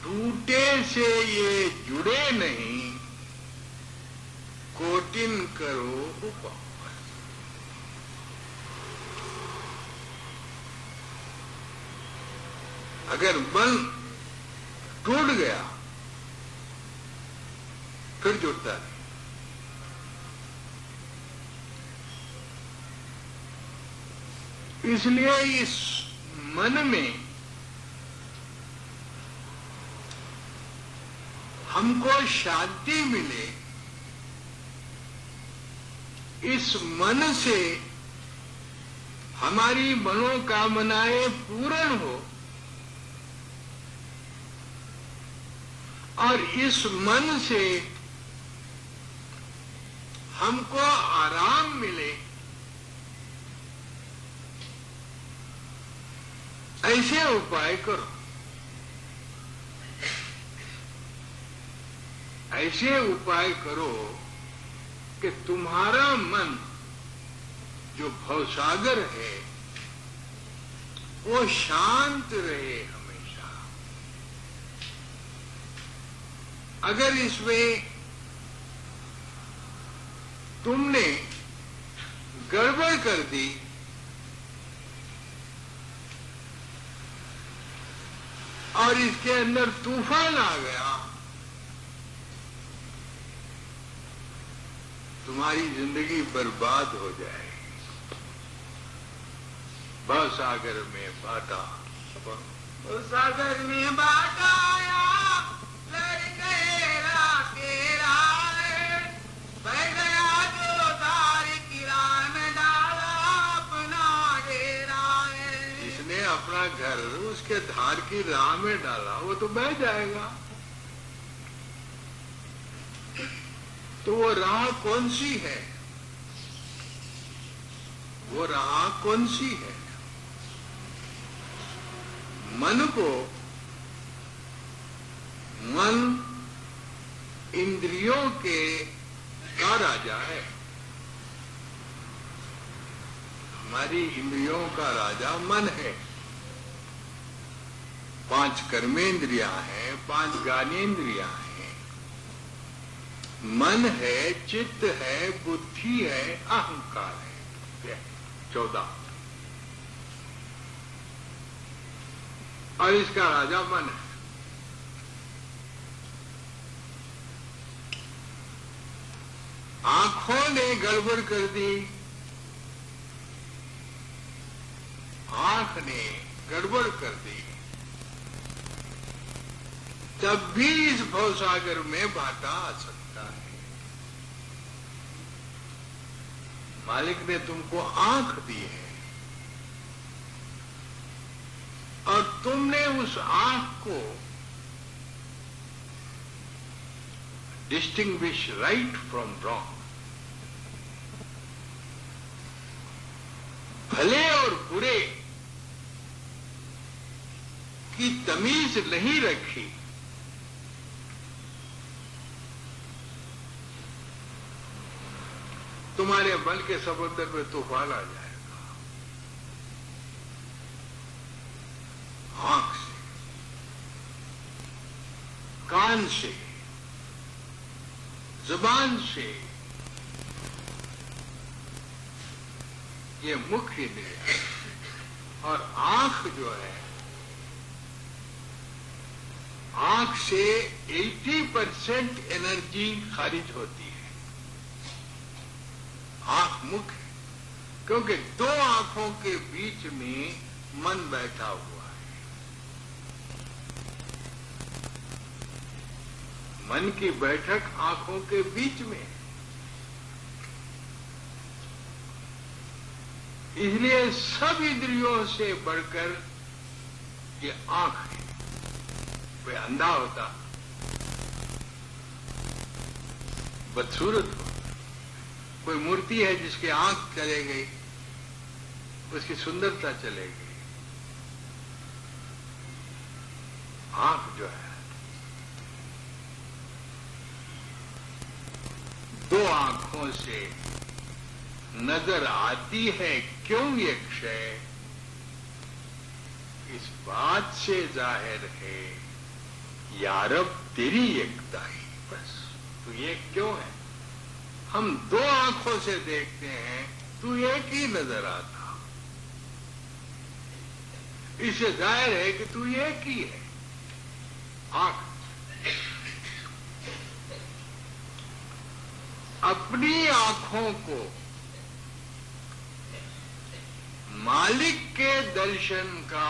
टूटे से ये जुड़े नहीं, कोटिन करो उपाय। अगर मन टूट गया फिर जुड़ता नहीं। इसलिए इस मन में हमको शांति मिले, इस मन से हमारी मनोकामनाएं पूर्ण हो, और इस मन से हमको आराम मिले, ऐसे उपाय करो। ऐसे उपाय करो कि तुम्हारा मन जो भवसागर है वो शांत रहे हमेशा। अगर इसमें तुमने गड़बड़ कर दी और इसके अंदर तूफान आ गया, तुम्हारी जिंदगी बर्बाद हो जाएगी। भवसागर में बाटा,
सागर में बाटा आया, लड़ गए राकेरा, बह गया जो तार की राह में डाला अपना डेरा।
जिसने अपना घर उसके धार की राह में डाला वो तो बह जाएगा। तो वो राह कौन सी है? वो राह कौन सी है? मन को, मन इंद्रियों के का राजा है। हमारी इंद्रियों का राजा मन है। 5 कर्मेंद्रियां हैं, 5 ज्ञानेंद्रियां हैं। मन है, चित्त है, बुद्धि है, अहंकार है, 14। और इसका राजा मन है। आंखों ने गड़बड़ कर दी, आंख ने गड़बड़ कर दी, तब भी इस भवसागर में बाटा आ सकता है। मालिक ने तुमको आंख दी है और तुमने उस आंख को डिस्टिंग्विश राइट फ्रॉम रॉन्ग, भले और बुरे की तमीज नहीं रखी। तुम्हारे मन के समुद्र में तूफान आ जाएगा। आंख से कान से, जुबान से, ये मुख्य इंद्रिय है। और आंख जो है, आंख से 80% एनर्जी खारिज होती है। आंख मुख्य, क्योंकि दो आंखों के बीच में मन बैठा हुआ है। मन की बैठक आंखों के बीच में है। इसलिए सब इंद्रियों से बढ़कर ये आंख है। कोई अंधा होता, बदसूरत हो, कोई मूर्ति है जिसकी आंख चले गई, उसकी सुंदरता चले गई। आंख जो है, दो आंखों से नजर आती है क्यों ये क्षय, इस बात से जाहिर है यारब तेरी एकता ही। बस तू ये क्यों है? हम दो आंखों से देखते हैं, तू एक ही नजर आता, इससे जाहिर है कि तू एक ही है। आंख अपनी आंखों को मालिक के दर्शन का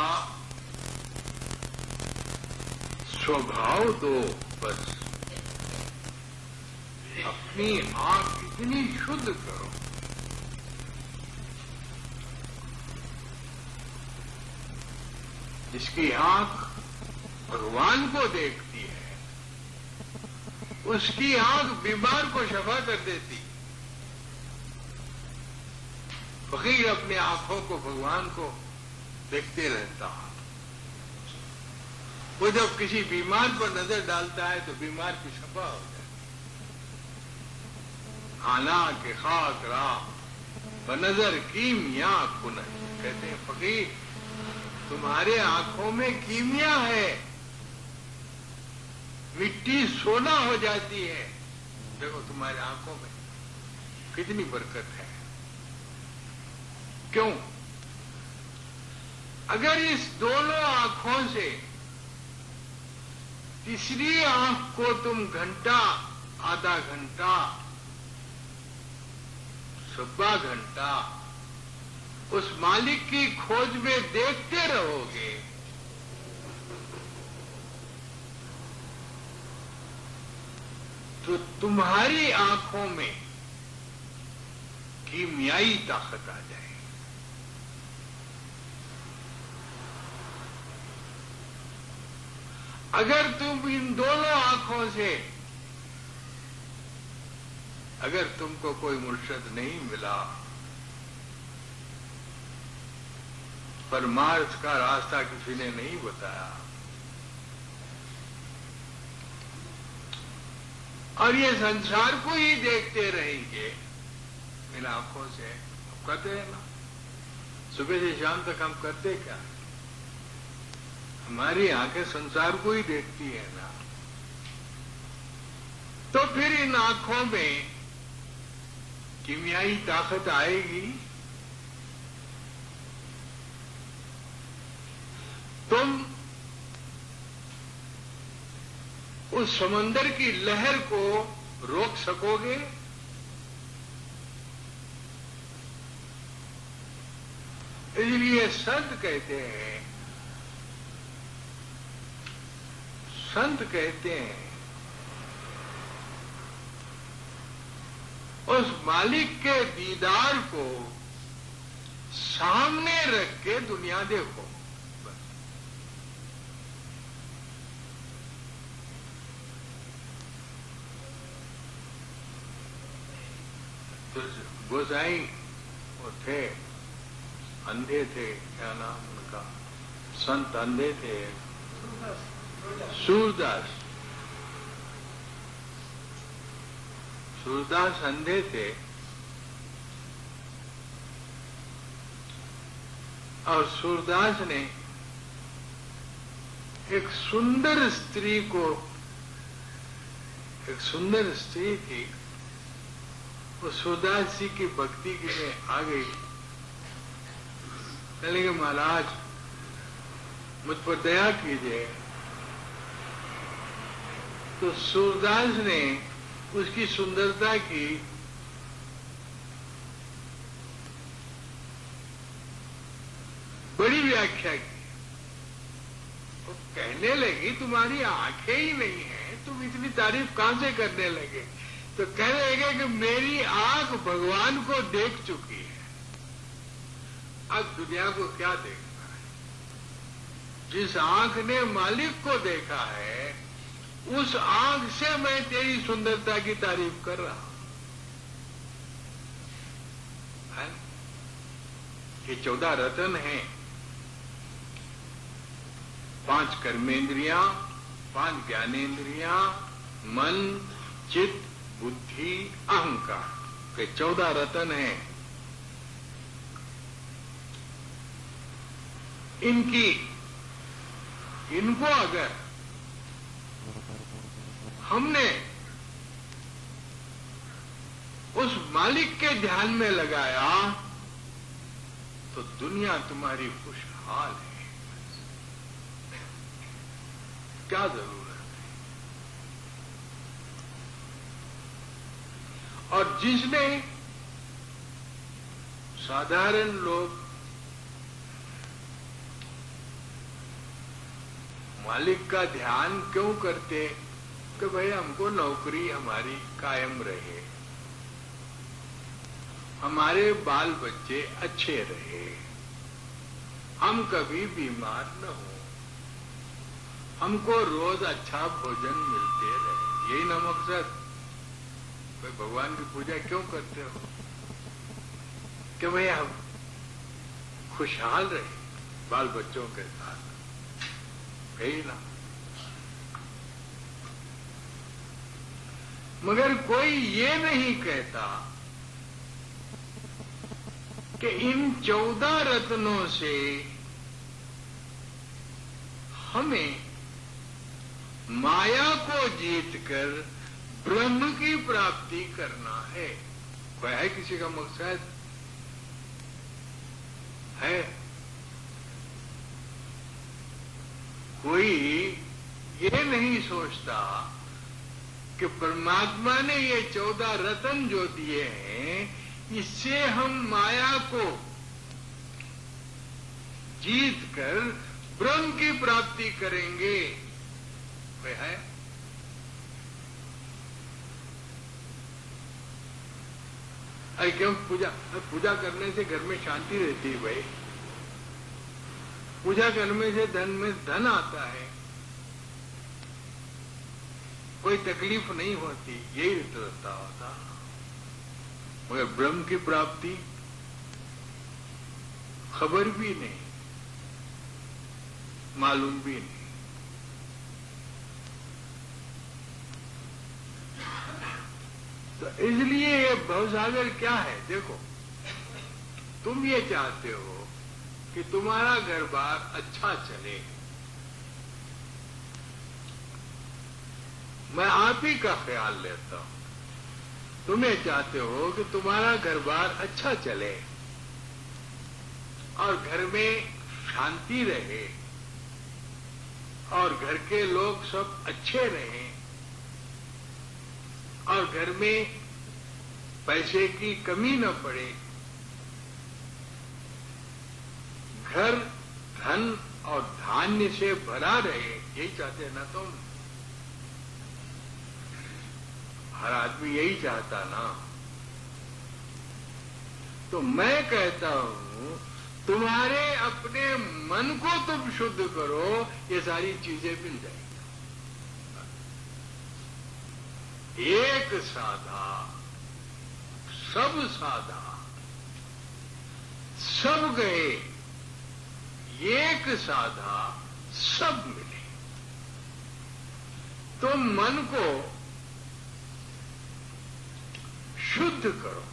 स्वभाव दो। बस अपनी आंख इतनी शुद्ध करो, जिसकी आंख भगवान को देखती है, उसकी आंख बीमार को शफा कर देती। फकीर अपने आंखों को भगवान को देखते रहता। वो जब किसी बीमार पर नजर डालता है तो बीमार की शफा हो जाती। आना के खाक राह बनजर कीमिया कुन, कहते हैं फकीर तुम्हारे आंखों में कीमिया है, मिट्टी सोना हो जाती है। देखो तुम्हारे आंखों में कितनी बरकत है। क्यों? अगर इस दोनों आंखों से तीसरी आंख को तुम घंटा, आधा घंटा, सवा घंटा उस मालिक की खोज में देखते रहोगे, तो तुम्हारी आंखों में कीमियाई ताकत आ जाए। अगर तुम इन दोनों आंखों से, अगर तुमको कोई मुर्शद नहीं मिला, परमार्थ का रास्ता किसी ने नहीं बताया, और ये संसार को ही देखते रहेंगे इन आंखों से, हम करते हैं ना, सुबह से शाम तक हम करते क्या? हमारी आंखें संसार को ही देखती है ना। तो फिर इन आंखों में कीमियाई ताकत आएगी। तुम उस समंदर की लहर को रोक सकोगे? इसलिए संत कहते हैं उस मालिक के दीदार को सामने रख के दुनिया देखो। तो गोसाई वो थे, अंधे थे, क्या नाम उनका, संत अंधे थे, सूरदास। सूरदास अंधे थे और सूरदास ने एक सुंदर स्त्री को एक सुंदर स्त्री थी, वो सूरदास जी की भक्ति के लिए आ गई। कहने के महाराज मुझ पर दया कीजिए। तो सूरदास ने उसकी सुंदरता की बड़ी व्याख्या की। वो कहने लगी तुम्हारी आंखें ही नहीं है, तुम इतनी तारीफ कहां से करने लगे? तो कहने लगे कि मेरी आंख भगवान को देख चुकी है, अब दुनिया को क्या देखना है? जिस आंख ने मालिक को देखा है, उस आंख से मैं तेरी सुंदरता की तारीफ कर रहा हूं। ये 14 रत्न हैं, 5 कर्मेंद्रियां, 5 ज्ञानेंद्रियां, मन, चित्त, बुद्धि, अहंकार, ये 14 रत्न हैं। इनको अगर हमने उस मालिक के ध्यान में लगाया तो दुनिया तुम्हारी खुशहाल है। क्या जरूरत है? और जिसने साधारण लोग मालिक का ध्यान क्यों करते कि भाई हमको नौकरी हमारी कायम रहे, हमारे बाल बच्चे अच्छे रहे, हम कभी बीमार न हो, हमको रोज अच्छा भोजन मिलते रहे, यही ना मकसद? भाई भगवान की पूजा क्यों करते हो? कि भाई हम खुशहाल रहे बाल बच्चों के साथ, यही ना? मगर कोई ये नहीं कहता कि इन 14 रत्नों से हमें माया को जीतकर ब्रह्म की प्राप्ति करना है। कोई है किसी का मकसद है? कोई ये नहीं सोचता कि परमात्मा ने ये 14 रत्न जो दिए हैं, इससे हम माया को जीत कर ब्रह्म की प्राप्ति करेंगे। कोई है? अरे क्यों? पूजा करने से घर में शांति रहती है भाई। पूजा करने से धन में धन आता है, कोई तकलीफ नहीं होती, यही रहता होता। मगर ब्रह्म की प्राप्ति खबर भी नहीं, मालूम भी नहीं। तो इसलिए ये भवसागर क्या है? देखो, तुम ये चाहते हो कि तुम्हारा घर बार अच्छा चले, मैं आप ही का ख्याल लेता हूं। तुम ये चाहते हो कि तुम्हारा घर बार अच्छा चले और घर में शांति रहे और घर के लोग सब अच्छे रहें और घर में पैसे की कमी न पड़े, घर धन और धान्य से भरा रहे, यही चाहते हैं ना तुम? हर आदमी यही चाहता ना? तो मैं कहता हूं तुम्हारे अपने मन को तुम शुद्ध करो, ये सारी चीजें मिल जाएंगी। एक साधा सब साधा, सब गए, एक साधा सब मिले। तुम मन को शुद्ध करो,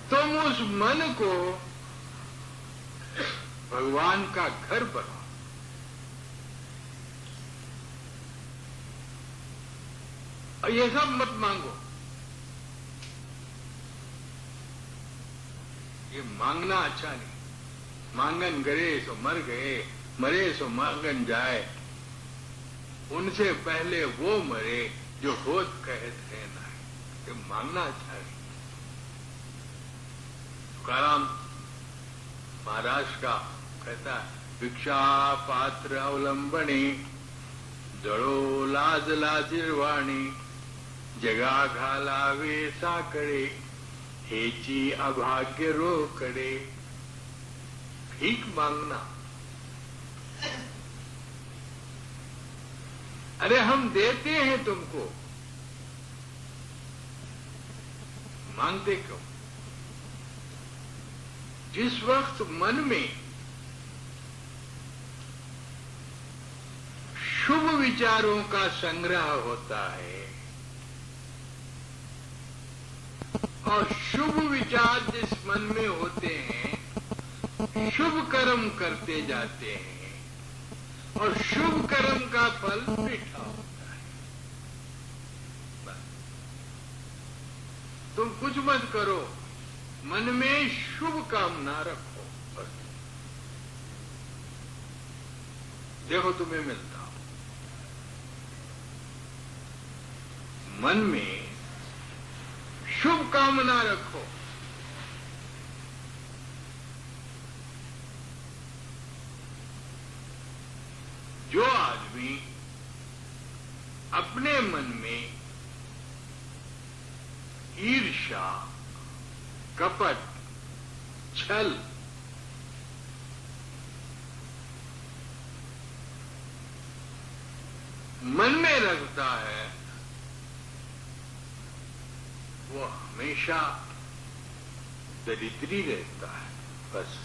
तुम उस मन को भगवान का घर बनाओ। और ये सब मत मांगो। ये मांगना अच्छा नहीं। मांगन गए सो मर गए, मरे सो मांगन जाए। उनसे पहले वो मरे जो होत कहत है ना। ये मांगना अच्छा नहीं। तुकाराम महाराष्ट्र का कहता है, भिक्षा पात्र अवलंबने जड़ो लाज लाजिरवाणी, जगा घालावे साकडे, हेची अभाग्य रोकडे। भीख मांगना, अरे हम देते हैं तुमको, मांगते क्यों? जिस वक्त मन में शुभ विचारों का संग्रह होता है और शुभ विचार जिस मन में होते हैं, शुभ कर्म करते जाते हैं और शुभ कर्म का फल मीठा होता है। बस तुम कुछ मत करो, मन में शुभ कामना रखो, बस देखो तुम्हें मिलता। मन में शुभ कामना रखो। जो आदमी अपने मन में ईर्ष्या, कपट, छल, मन में रखता है, वो हमेशा दरिद्री रहता है। बस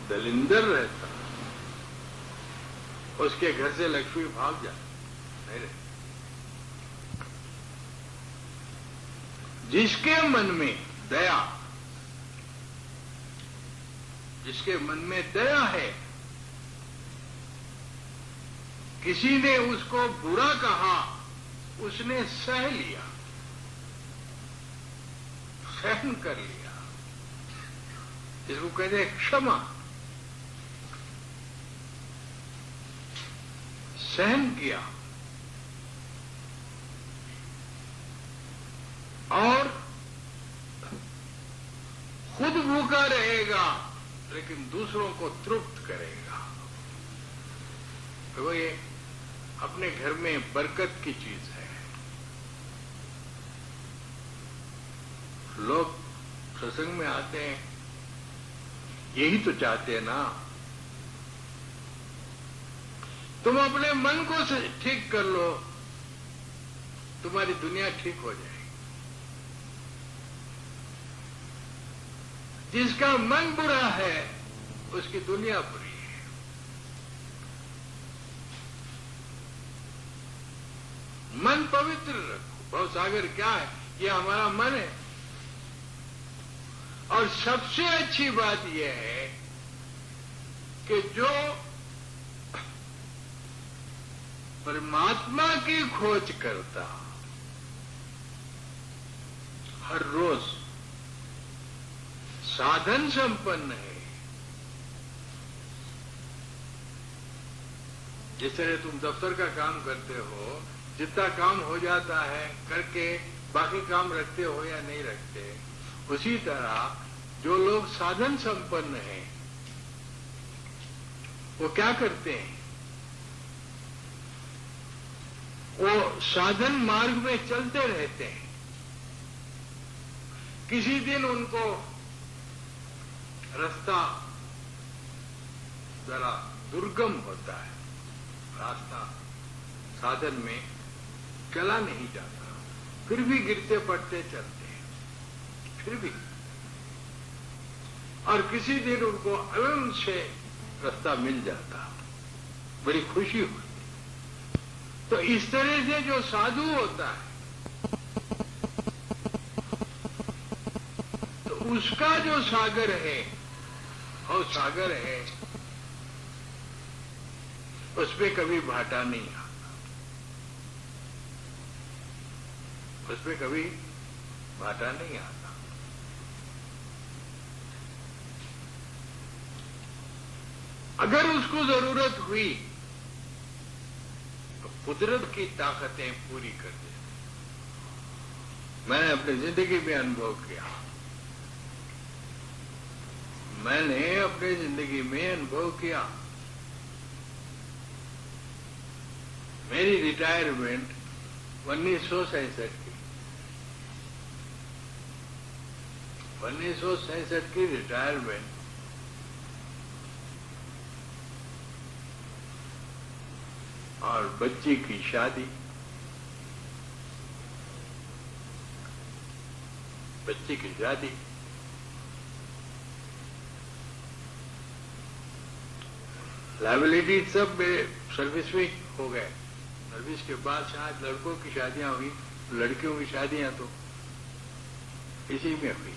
दलिंदर रहता है। उसके घर से लक्ष्मी भाग जाती नहीं रहती। जिसके मन में दया, जिसके मन में दया है, किसी ने उसको बुरा कहा, उसने सह लिया, सहन कर लिया, इसको कहते हैं क्षमा। सहन किया और खुद भूखा रहेगा लेकिन दूसरों को तृप्त करेगा। तो ये अपने घर में बरकत की चीज है। लोग सत्संग में आते हैं, यही तो चाहते हैं ना। तुम अपने मन को ठीक कर लो, तुम्हारी दुनिया ठीक हो जाएगी। जिसका मन बुरा है उसकी दुनिया बुरी है। मन पवित्र रखो। भवसागर क्या है? ये हमारा मन है। और सबसे अच्छी बात यह है कि जो परमात्मा की खोज करता, हर रोज साधन संपन्न है। जिस तरह तुम दफ्तर का काम करते हो, जितना काम हो जाता है करके बाकी काम रखते हो या नहीं रखते, उसी तरह जो लोग साधन संपन्न हैं वो क्या करते हैं? वो साधन मार्ग में चलते रहते हैं। किसी दिन उनको रास्ता जरा दुर्गम होता है, रास्ता साधन में चला नहीं जाता, फिर भी गिरते पड़ते चलते हैं, फिर भी। और किसी दिन उनको आनंद से रास्ता मिल जाता, बड़ी खुशी होती। तो इस तरह से जो साधु होता है तो उसका जो सागर है और सागर है, उसमें कभी भाटा नहीं आता, उसमें कभी भाटा नहीं आता। अगर उसको जरूरत हुई तो कुदरत की ताकतें पूरी कर दे। मैंने अपनी जिंदगी में अनुभव किया, मैंने अपनी जिंदगी में अनुभव किया। मेरी रिटायरमेंट 1967 की 1967 की रिटायरमेंट और बच्ची की शादी, बच्ची की शादी, लाइबिलिटी सब मेरे सर्विस में हो गए। सर्विस के बाद शायद लड़कों की शादियां हुई, लड़कियों की शादियां तो इसी में हुई।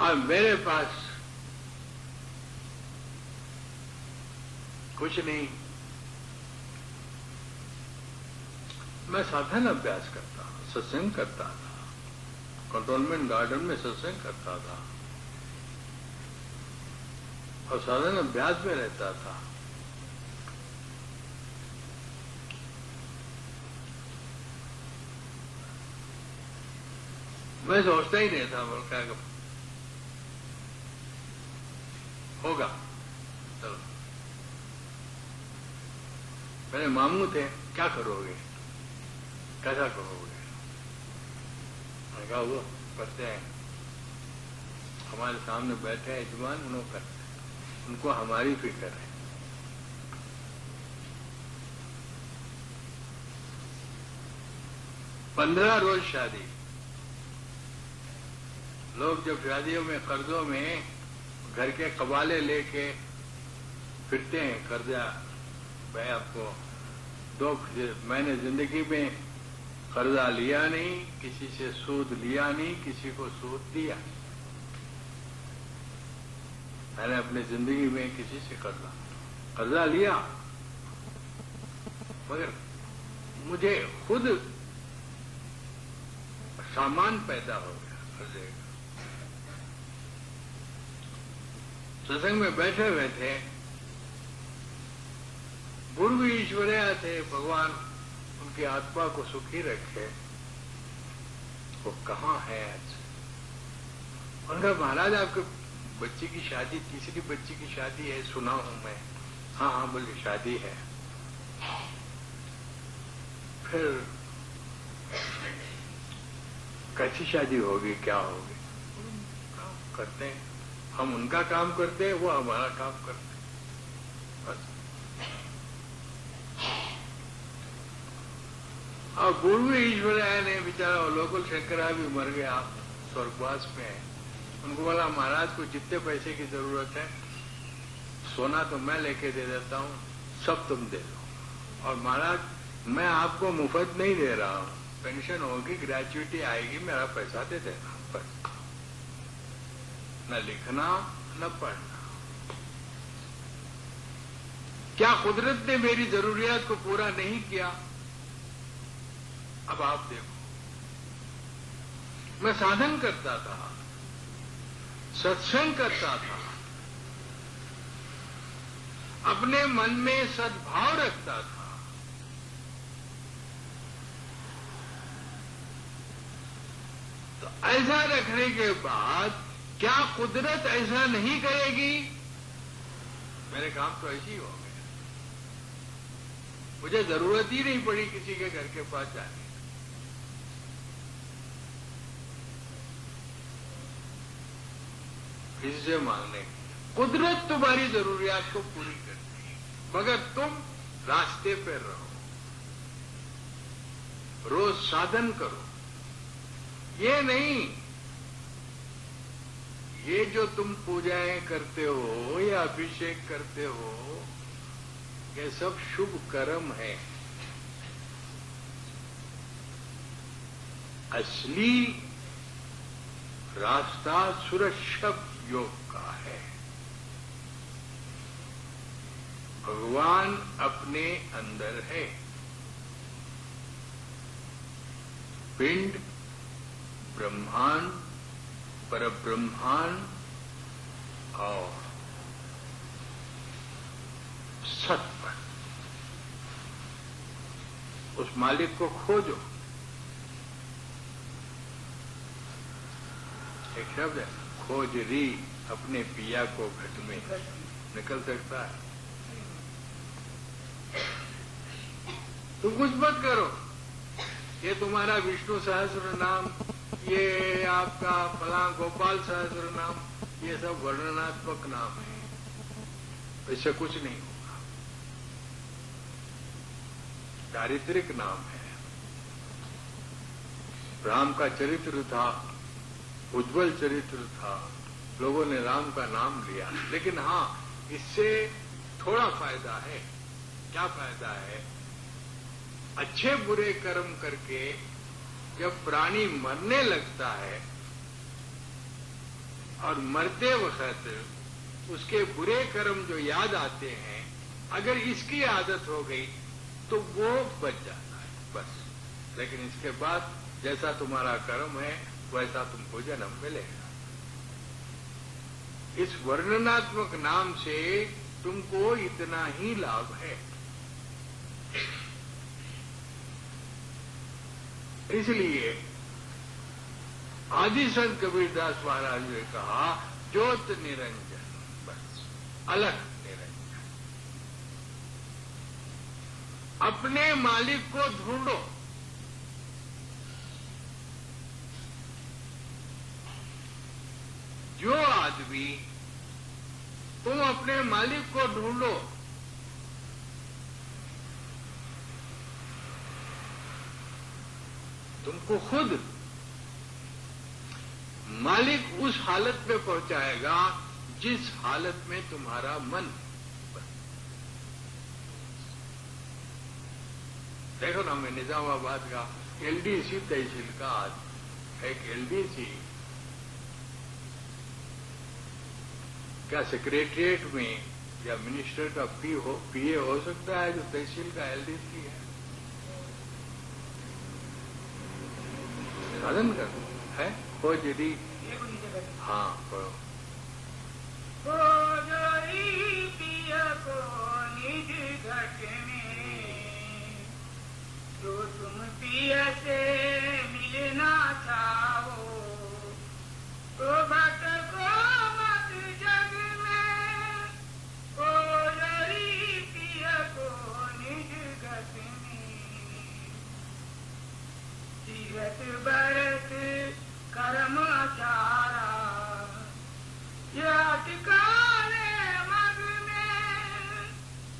और मेरे पास कुछ नहीं, मैं साधन अभ्यास करता, सत्संग करता था, कंटोनमेंट गार्डन में सत्संग करता था और साधन अभ्यास में रहता था। मैं सोचता ही नहीं था क्या होगा। चलो, मेरे मामू थे, क्या करोगे, कैसा करोगे? मैंने कहा वो करते हैं, हमारे सामने बैठे हैं यजमान, उन्होंने करते हैं, उनको हमारी फिक्र है। पंद्रह रोज शादी। लोग जब शादियों में कर्जों में घर के कबाले लेके फिरते हैं, कर्जा मैं आपको दो, मैंने जिंदगी में कर्जा लिया नहीं, किसी से सूद लिया नहीं, किसी को सूद दिया। मैंने अपनी जिंदगी में किसी से कर्जा लिया, मगर मुझे खुद सामान पैदा हो गया कर्जे का। सत्संग में बैठे हुए थे, गुरु ईश्वरया थे, भगवान उनकी आत्मा को सुखी रखे, वो कहाँ है आज? उनका महाराज आपके बच्ची की शादी, तीसरी बच्ची की शादी है, सुना हूं मैं। हाँ हाँ बोले शादी है। फिर कैसी शादी होगी, क्या होगी? करते हैं, हम उनका काम करते हैं, वो हमारा काम करते हैं, बस। और गुरु ईश्वरया ने बेचारा लोकल शंकरा भी मर गया, स्वर्गवास में है। उनको बोला महाराज को जितने पैसे की जरूरत है, सोना तो मैं लेके दे देता हूँ, सब तुम दे दो। और महाराज मैं आपको मुफ्त नहीं दे रहा हूँ, पेंशन होगी, ग्रेजुएटी आएगी, मेरा पैसा दे देना, बस। न लिखना न पढ़ना। क्या कुदरत ने मेरी जरूरियात को पूरा नहीं किया? अब आप देखो, मैं साधन करता था, सत्संग करता था, अपने मन में सद्भाव रखता था, तो ऐसा रखने के बाद क्या कुदरत ऐसा नहीं करेगी? मेरे काम तो ऐसे ही हो गए, मुझे जरूरत ही नहीं पड़ी किसी के घर के पास जाने। किसी से मांगने, कुदरत तुम्हारी जरूरियात को पूरी करती है, मगर तुम रास्ते पर रहो, रोज साधन करो। ये नहीं, ये जो तुम पूजाएं करते हो या अभिषेक करते हो, ये सब शुभ कर्म है। असली रास्ता सुरक्षा योग का है। भगवान अपने अंदर है। पिंड, ब्रह्मांड, परब्रह्मांड और सत्पर, उस मालिक को खोजो। एक शब्द है, खोज री अपने पिया को घट में, निकल सकता है। तुम कुछ मत करो, ये तुम्हारा विष्णु सहस्र नाम, ये आपका फला गोपाल सहस्र नाम, ये सब वर्णनात्मक नाम है, इससे कुछ नहीं होगा। चारित्रिक नाम है। राम का चरित्र था, उज्जवल चरित्र था, लोगों ने राम का नाम लिया, लेकिन हाँ, इससे थोड़ा फायदा है। क्या फायदा है? अच्छे बुरे कर्म करके जब प्राणी मरने लगता है और मरते वक्त उसके बुरे कर्म जो याद आते हैं, अगर इसकी आदत हो गई तो वो बच जाता है बस। लेकिन इसके बाद जैसा तुम्हारा कर्म है वैसा तुमको जन्म मिलेगा। इस वर्णनात्मक नाम से तुमको इतना ही लाभ है। इसलिए आदि संत कबीरदास महाराज ने कहा, ज्योत निरंजन, बस अलग निरंजन। अपने मालिक को ढूंढो। जो आदमी, तुम अपने मालिक को ढूंढो, तुमको खुद मालिक उस हालत में पहुंचाएगा जिस हालत में तुम्हारा मन। देखो ना, मैं निजामाबाद का एलडीसी तहसील का एक एलडीसी क्या सेक्रेटरिएट में या मिनिस्टर का पीए हो सकता है जो तहसील का एलडीसी है? साधन कर है खोज री। हाँ करो।
खोजरी पिया को निज घट में, जो तुम पिया से मिलना चाहो, तो भटको मत जग में। खोजरी पिया को निज घट में, तीरथ बरत कर्म आचारा, यह ठिकाने मग में।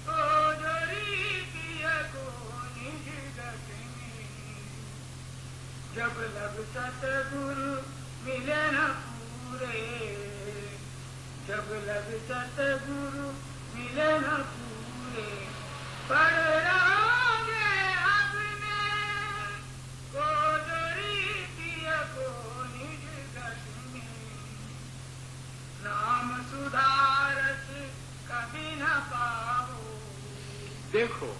खोजरी पिया को निज घट में, जब लग सतगुरु मिले न पूरे, जब लग सतगुरु मिले न पूरे, पढ़ रहोगे अब में। खोजरी पिया को निज घट में, नाम सुधारस कभी न पाओ।
देखो,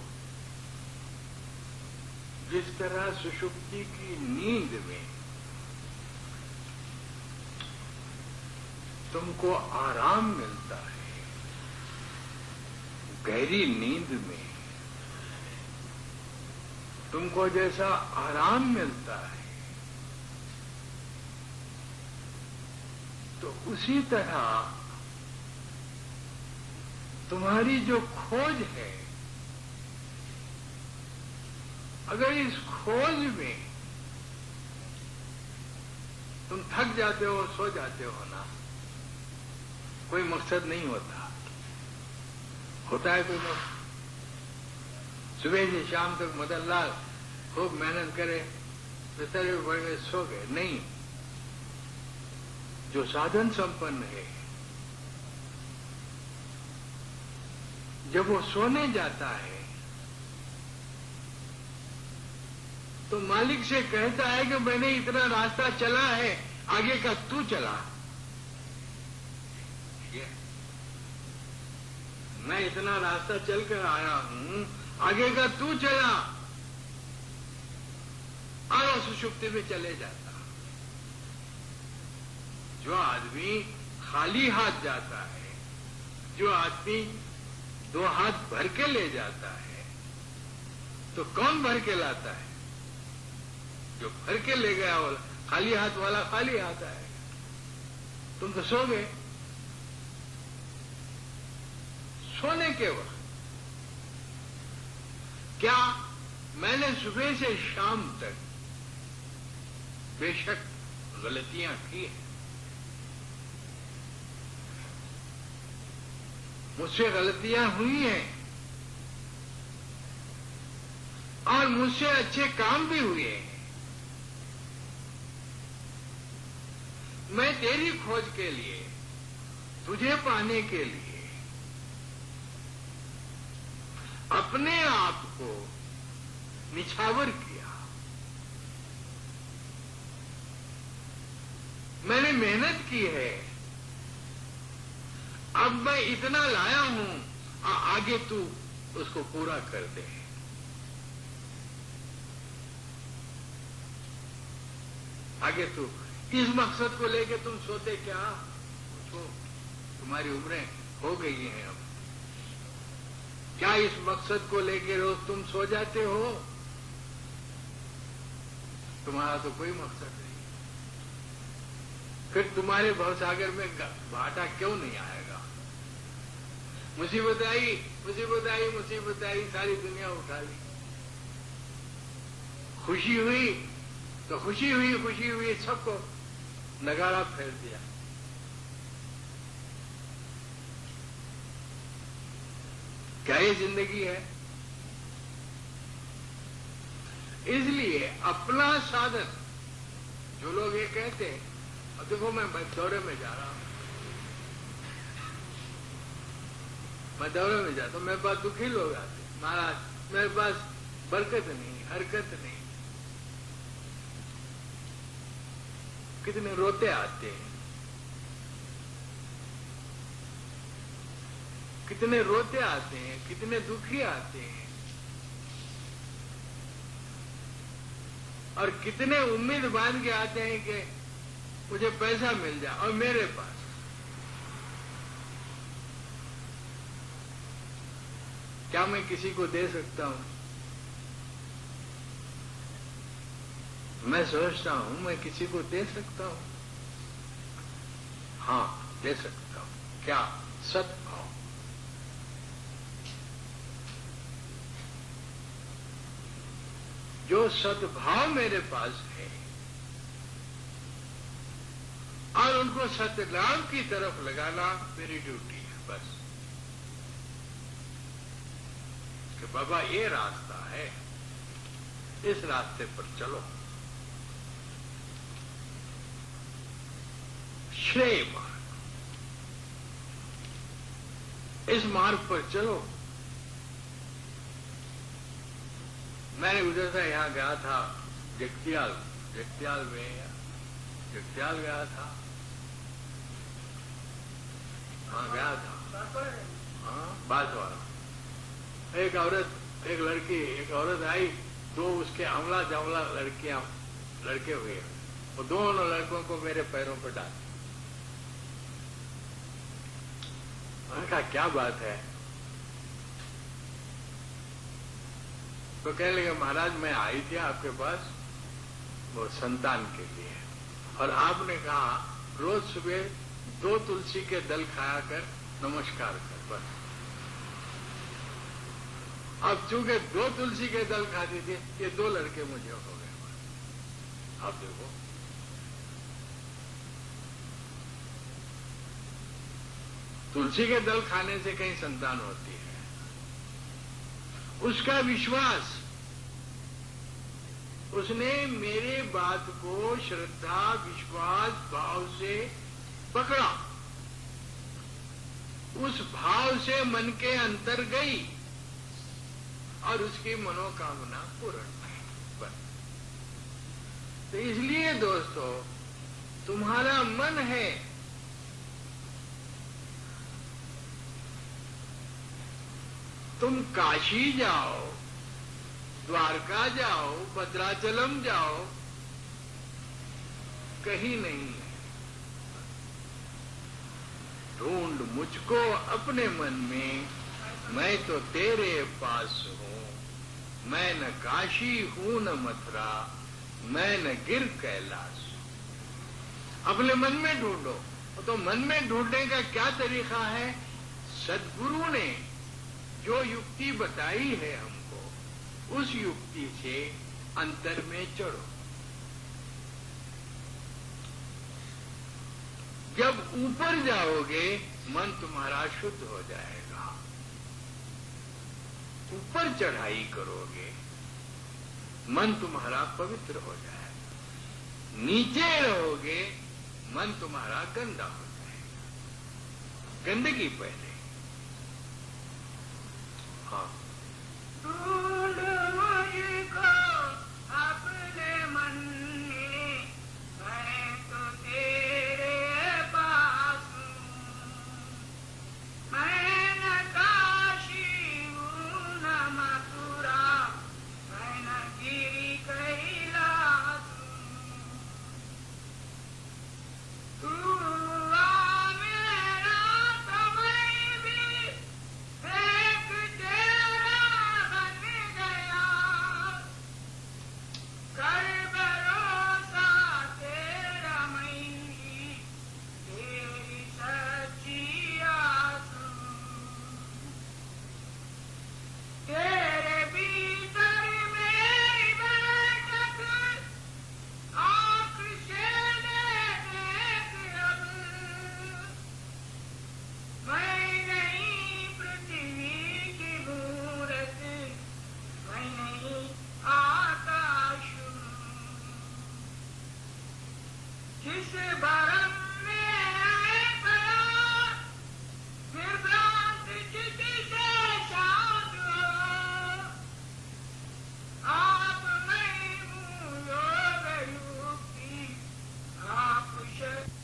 जिस तरह सुषुप्ति की नींद में तुमको आराम मिलता है, गहरी नींद में तुमको जैसा आराम मिलता है, तो उसी तरह तुम्हारी जो खोज है, अगर इस खोज में तुम थक जाते हो, सो जाते हो ना, कोई मकसद नहीं होता है कोई मकसद? सुबह से शाम तक मदन लाल खूब मेहनत करे, बिस्तर में पड़ गए, सो गए, नहीं। जो साधन संपन्न है, जब वो सोने जाता है तो मालिक से कहता है कि मैंने इतना रास्ता चला है, आगे का तू चला। मैं इतना रास्ता चल कर आया हूं, आगे का तू चला और सुषुप्ति में चले जाता। जो आदमी खाली हाथ जाता है, जो आदमी 2 हाथ भर के ले जाता है, तो कौन भर के लाता है? जो भर के ले गया वाला, खाली हाथ वाला खाली हाथ आएगा। तुम तो सो गए। सोने के वक्त क्या मैंने सुबह से शाम तक बेशक गलतियां की हैं, मुझसे गलतियां हुई हैं और मुझसे अच्छे काम भी हुए हैं। मैं तेरी खोज के लिए, तुझे पाने के लिए अपने आप को निछावर किया। मैंने मेहनत की है। अब मैं इतना लाया हूं, आगे तू उसको पूरा कर दे। आगे तू इस मकसद को लेके तुम सोते क्या? पूछो, तुम्हारी उम्रें हो गई हैं अब। क्या इस मकसद को लेके रोज तुम सो जाते हो? तुम्हारा तो कोई मकसद नहीं। फिर तुम्हारे भवसागर में भाटा क्यों नहीं आएगा? मुसीबत आई, मुसीबत आई, मुसीबत आई, सारी दुनिया उठा ली। खुशी हुई तो खुशी हुई, खुशी हुई, सबको नगाड़ा फेर दिया। क्या ये जिंदगी है? इसलिए अपना साधन, जो लोग ये कहते हैं, अब देखो मैं दौरे में जा रहा हूं, मैं दौरे में जाता हूं, मेरे पास दुखी लोग आते हैं, महाराज मेरे पास बरकत नहीं, हरकत नहीं। कितने रोते आते हैं, कितने रोते आते हैं, कितने दुखी आते हैं, और कितने उम्मीद बांध के आते हैं कि मुझे पैसा मिल जाए। और मेरे पास क्या मैं किसी को दे सकता हूं? मैं सोचता हूं मैं किसी को दे सकता हूं। हां, दे सकता हूं। क्या? सद्भाव। जो सद्भाव मेरे पास है और उनको सतनाम की तरफ लगाना मेरी ड्यूटी है। बस कि बाबा ये रास्ता है, इस रास्ते पर चलो। श्रेय मार्ग, इस मार्ग पर चलो। मैंने उधर से यहां गया था, जगतियाल में, जगतियाल गया था, हाँ गया था, हाँ बांसवाड़ा। एक औरत आई, 2 उसके अमला जमला लड़के हुए, वो दोनों लड़कों को मेरे पैरों पर डाल। मैंने कहा क्या बात है? तो कहने लगे महाराज मैं आई थी आपके पास वो संतान के लिए, और आपने कहा रोज सुबह 2 तुलसी के दल खाया कर, नमस्कार कर। बस अब चूंकि 2 तुलसी के दल खाती थी, ये 2 लड़के मुझे हो गए। अब देखो, तुलसी के दल खाने से कहीं संतान होती है? उसका विश्वास, उसने मेरे बात को श्रद्धा, विश्वास, भाव से पकड़ा, उस भाव से मन के अंतर गई और उसकी मनोकामना पूर्ण हुई। बस। तो इसलिए दोस्तों, तुम्हारा मन है तुम काशी जाओ, द्वारका जाओ, भद्राचलम जाओ, कहीं नहीं है। ढूंढ मुझको अपने मन में, मैं तो तेरे पास हूं। मैं न काशी हूं न मथुरा, मैं न गिर कैलाश हूं। अपने मन में ढूंढो। तो मन में ढूंढने का क्या तरीका है? सद्गुरु ने जो युक्ति बताई है हमको, उस युक्ति से अंतर में चढ़ो। जब ऊपर जाओगे मन तुम्हारा शुद्ध हो जाएगा। ऊपर चढ़ाई करोगे मन तुम्हारा पवित्र हो जाएगा। नीचे रहोगे मन तुम्हारा गंदा हो जाएगा। गंदगी पहले। हाँ,
ढूंढ मुझको अपने मन में, मैं तो तेरे पास हूँ। मैं न काशी हूँ न मथुरा, मैं न गिरी कैलाश हूँ। तू आ मेरा तो मैं भी एक तेरा बन गया। कर भरोसा तेरा मैं ही, तेरी सच्ची आस हूँ। तेरे भीतर मेरी बैठक, आँख से देख अब। मैं नहीं पृथ्वी की मूरत, मैं नहीं आकाश हूँ। जिस भरम में गया, निर्भ्रांत चित्त से शांत हो। आप मैं हूँ योग युक्ति, आप शक्ति।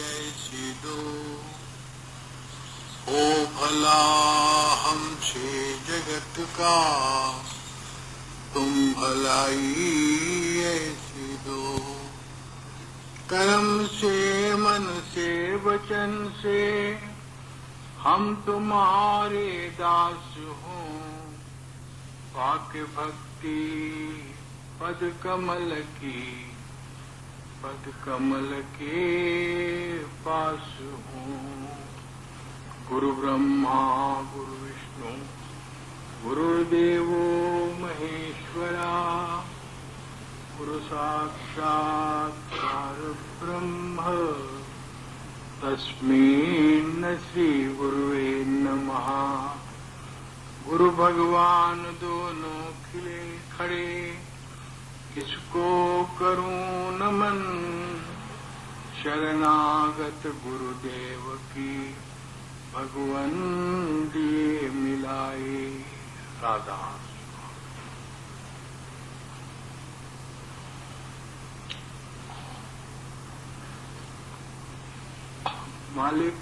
ऐसी दो हो भला हमसे जगत का तुम भलाई ऐसी दो। कर्म से मन से वचन से हम तुम्हारे दास हों। वाक्य भक्ति पद कमल के पास हूँ। गुरु ब्रह्मा गुरु विष्णु गुरुदेवो महेश्वरा। गुरु साक्षात् परब्रह्म तस्मै श्री गुरुवे नमः। गुरु भगवान दोनों खिले खड़े किसको करूं नमन। शरणागत गुरुदेव की भगवन दिए मिलाए। राधा मालिक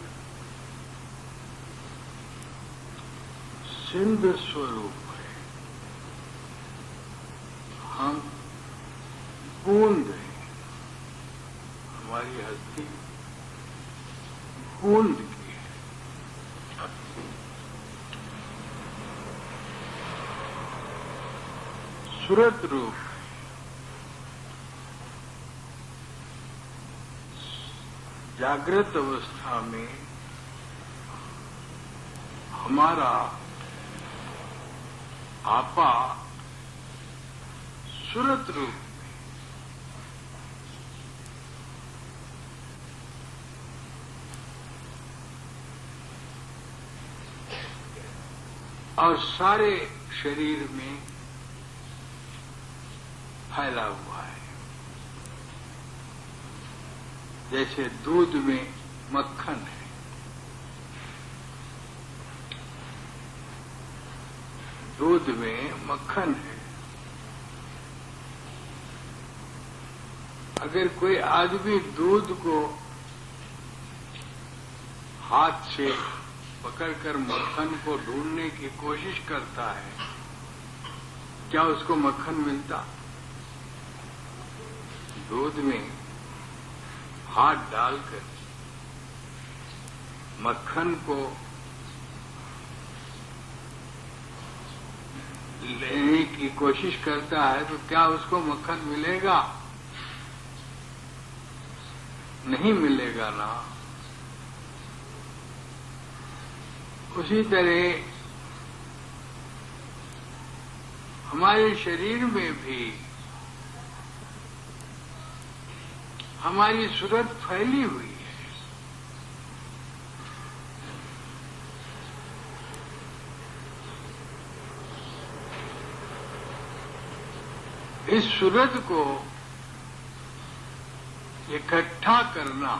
सिंध स्वरूप है। हम बूंद है। हमारी हस्ती बूंद की है। सूरत रूप जागृत अवस्था में हमारा आपा सूरत रूप और सारे शरीर में फैला हुआ है। जैसे दूध में मक्खन है, दूध में मक्खन है। अगर कोई आदमी दूध को हाथ से पकड़कर मक्खन को ढूंढने की कोशिश करता है, क्या उसको मक्खन मिलता? दूध में हाथ डालकर मक्खन को लेने की कोशिश करता है तो क्या उसको मक्खन मिलेगा? नहीं मिलेगा ना। उसी तरह हमारे शरीर में भी हमारी सूरत फैली हुई है। इस सूरत को इकट्ठा करना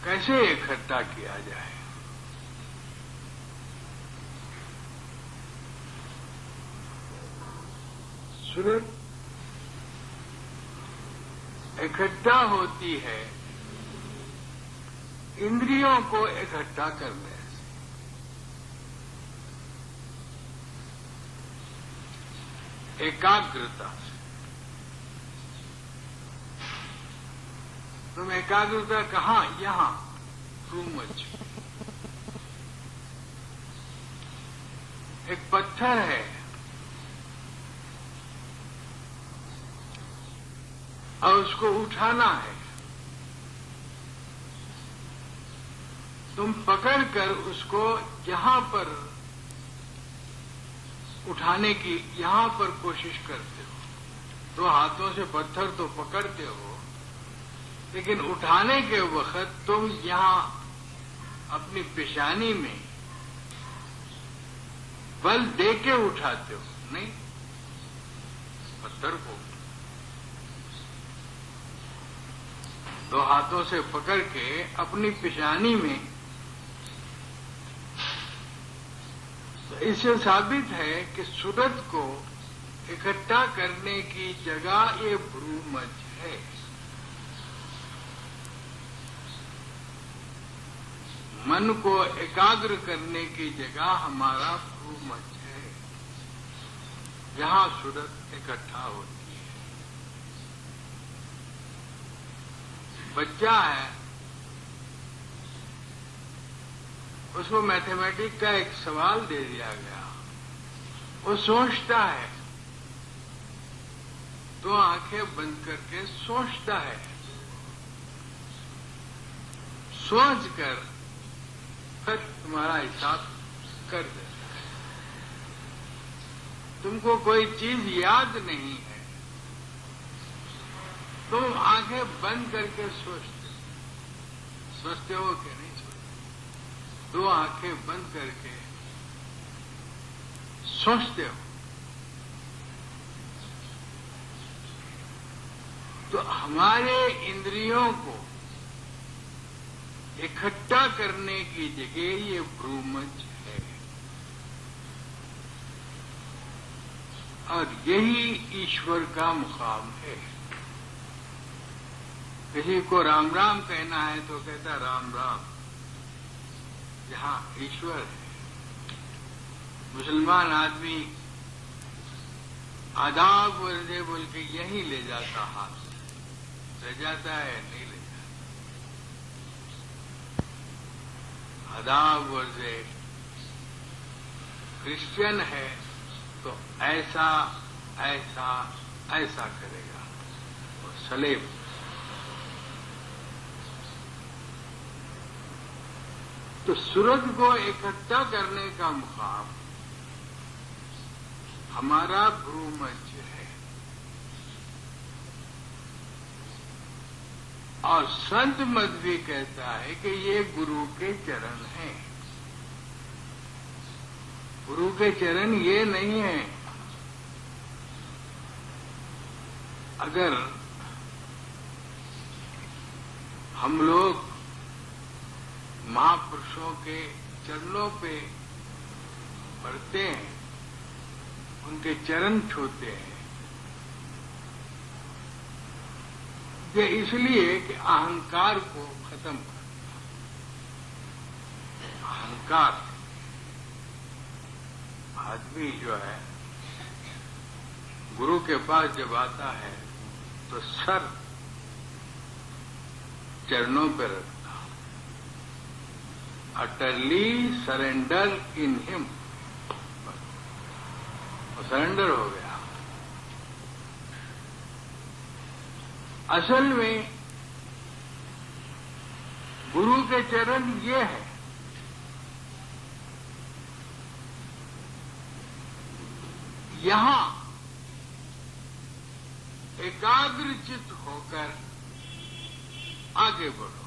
कैसे इकट्ठा किया जाए? सूरत इकट्ठा होती है इंद्रियों को इकट्ठा करने से, एकाग्रता से। तुम एकाग्रता कहाँ? यहां रूमच। एक पत्थर है, और उसको उठाना है। तुम पकड़कर उसको यहां पर उठाने की यहां पर कोशिश करते हो। दो हाथों से पत्थर तो पकड़ते हो, लेकिन उठाने के वक्त तुम यहां अपनी पेशानी में बल देके उठाते हो, नहीं पत्थर को दो हाथों से पकड़ के अपनी पेशानी में। तो इससे साबित है कि सूरत को इकट्ठा करने की जगह ये भ्रूमध्य है। मन को एकाग्र करने की जगह हमारा भ्रूमध्य है, जहां सूरत इकट्ठा होती है। बच्चा है, उसको मैथमेटिक्स का एक सवाल दे दिया गया, वो सोचता है, तो आंखें बंद करके सोचता है, सोचकर फिर तुम्हारा हिसाब कर देता है। तुमको कोई चीज याद नहीं है, तुम आंखें बंद करके सोचते हो कि नहीं सोचते? दो आंखें बंद करके सोचते हो। तो हमारे इंद्रियों को इकट्ठा करने की जगह ये भ्रूमध्य है, और यही ईश्वर का मुकाम है। किसी को राम राम कहना है तो कहता राम राम, जहां ईश्वर है। मुसलमान आदमी आदाब वर्दे बोल के यही ले जाता, हाथ ले जाता है, नहीं ले जाता। आदाब वर्दे क्रिश्चियन है तो ऐसा ऐसा ऐसा करेगा, वो सलेब। तो सूरज को इकट्ठा करने का मुकाम हमारा भ्रूमध्य है, और संत मत भी कहता है कि ये गुरु के चरण हैं। गुरु के चरण ये नहीं है। अगर हम लोग महापुरुषों के चरणों पे पड़ते हैं, उनके चरण छूते हैं, ये इसलिए कि अहंकार को खत्म करना। अहंकार आदमी जो है गुरु के पास जब आता है तो सर चरणों पर रखता, utterly surrender in him, surrender हो गया। असल में गुरु के चरण ये है, यहां एकाग्र चित्त होकर आगे बढ़ो।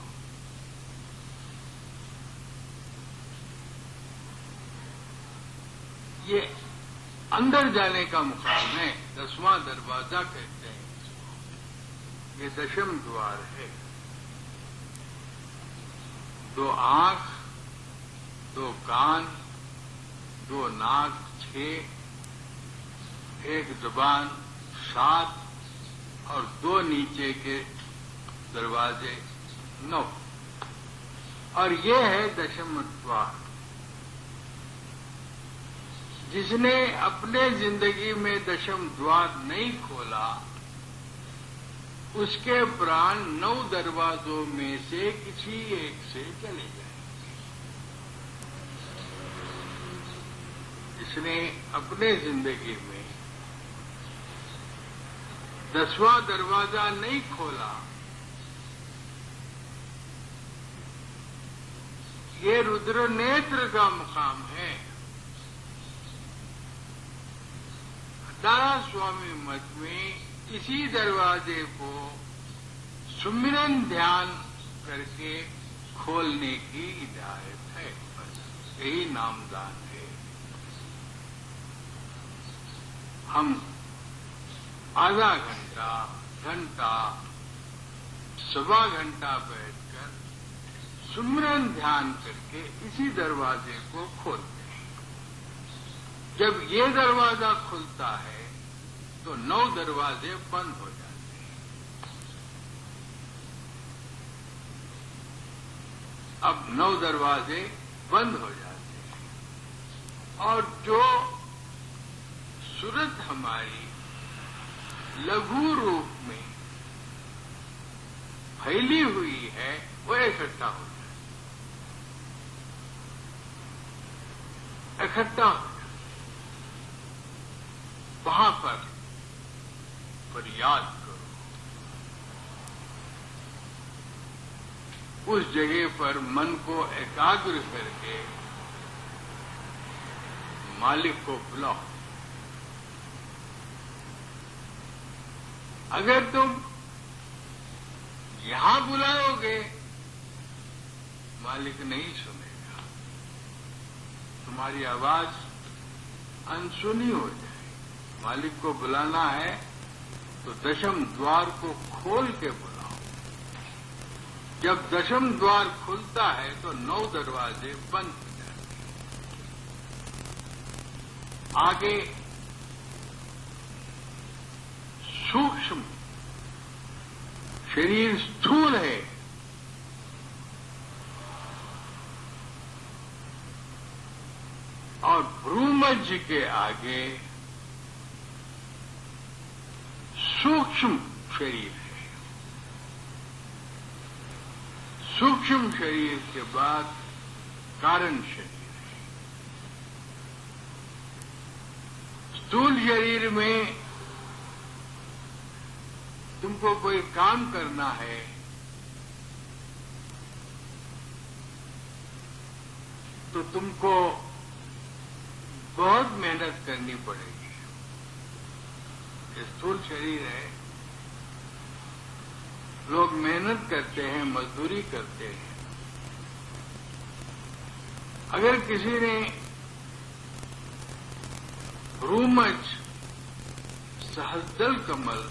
ये अंदर जाने का मुकाम है, 10वां दरवाजा कहते हैं। ये दशम द्वार है। 2 आंख, 2 कान, 2 नाक 6, 1 जुबान 7, और 2 नीचे के दरवाजे 9, और ये है दशम द्वार। जिसने अपने जिंदगी में दशम द्वार नहीं खोला, उसके प्राण 9 दरवाजों में से किसी एक से चले जाएंगे। जिसने अपने जिंदगी में 10वां दरवाजा नहीं खोला, ये रुद्र नेत्र का मुकाम है। दारा स्वामी मत में इसी दरवाजे को सुमिरन ध्यान करके खोलने की हिदायत है। बस यही नामदान है। हम आधा घंटा, घंटा, सवा घंटा बैठकर सुमिरन ध्यान करके इसी दरवाजे को खोलते हैं। जब ये दरवाजा खुलता है तो 9 दरवाजे बंद हो जाते हैं। अब 9 दरवाजे बंद हो जाते हैं और जो सूरत हमारी लघु रूप में फैली हुई है वो इकट्ठा हो जाए, इकट्ठा हो जाए। वहां पर फरियाद करो, उस जगह पर मन को एकाग्र करके मालिक को बुलाओ। अगर तुम यहां बुलाओगे मालिक नहीं सुनेगा, तुम्हारी आवाज अनसुनी हो जाए। मालिक को बुलाना है तो दशम द्वार को खोल के बुलाओ। जब दशम द्वार खुलता है तो 9 दरवाजे बंद हो जाते हैं। आगे सूक्ष्म शरीर स्थूल है, और भ्रूमध्य के आगे सूक्ष्म शरीर है। सूक्ष्म शरीर के बाद कारण शरीर है। स्थूल शरीर में तुमको कोई काम करना है तो तुमको बहुत मेहनत करनी पड़ेगी। ये स्थूल शरीर है, लोग मेहनत करते हैं, मजदूरी करते हैं। अगर किसी ने भ्रूमध्य, सहस्रदल कमल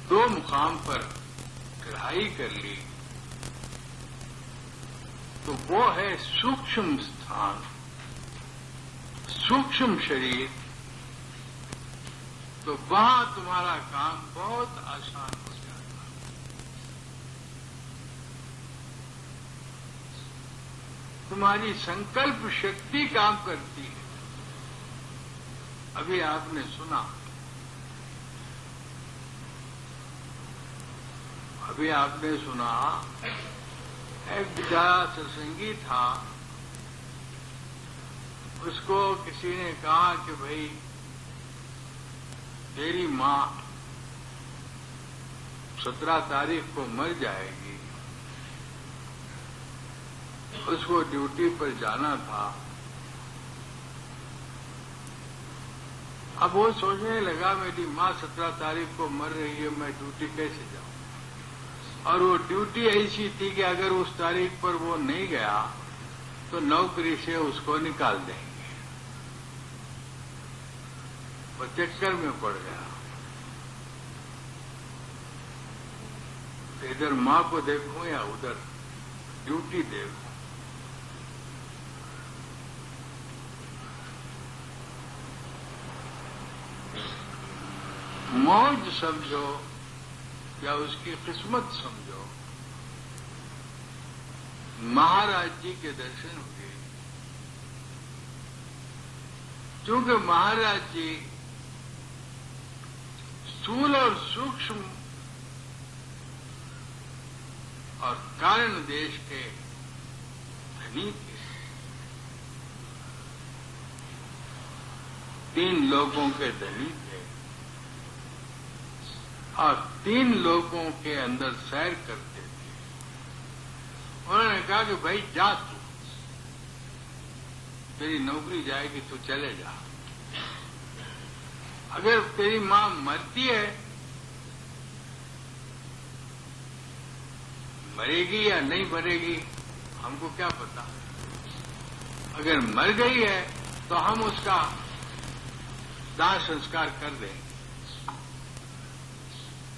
2 मुकाम पर चढ़ाई कर ली तो वो है सूक्ष्म स्थान, सूक्ष्म शरीर। तो वहां तुम्हारा काम बहुत आसान हो जाता है। तुम्हारी संकल्प शक्ति काम करती है। अभी आपने सुना, एक बेचारा सत्संगी था, उसको किसी ने कहा कि भाई तेरी मां 17 तारीख को मर जाएगी। उसको ड्यूटी पर जाना था। अब वो सोचने लगा मेरी मां 17 तारीख को मर रही है, मैं ड्यूटी कैसे जाऊं। और वो ड्यूटी ऐसी थी कि अगर उस तारीख पर वो नहीं गया तो नौकरी से उसको निकाल देंगे। वो चक्कर में पड़ गया। तो इधर मां को देखूं या उधर ड्यूटी देखूं। मौज समझो या उसकी किस्मत समझो। महाराज जी के दर्शन हुए, क्योंकि महाराज जी स्थूल और सूक्ष्म और कारण देश के धनी थे। 3 लोगों के धनी थे और 3 लोगों के अंदर सैर करते थे। उन्होंने कहा कि भाई जा, तू तेरी नौकरी जाएगी, तू चले जा। अगर तेरी मां मरती है, मरेगी या नहीं मरेगी हमको क्या पता। अगर मर गई है तो हम उसका दाह संस्कार कर दें।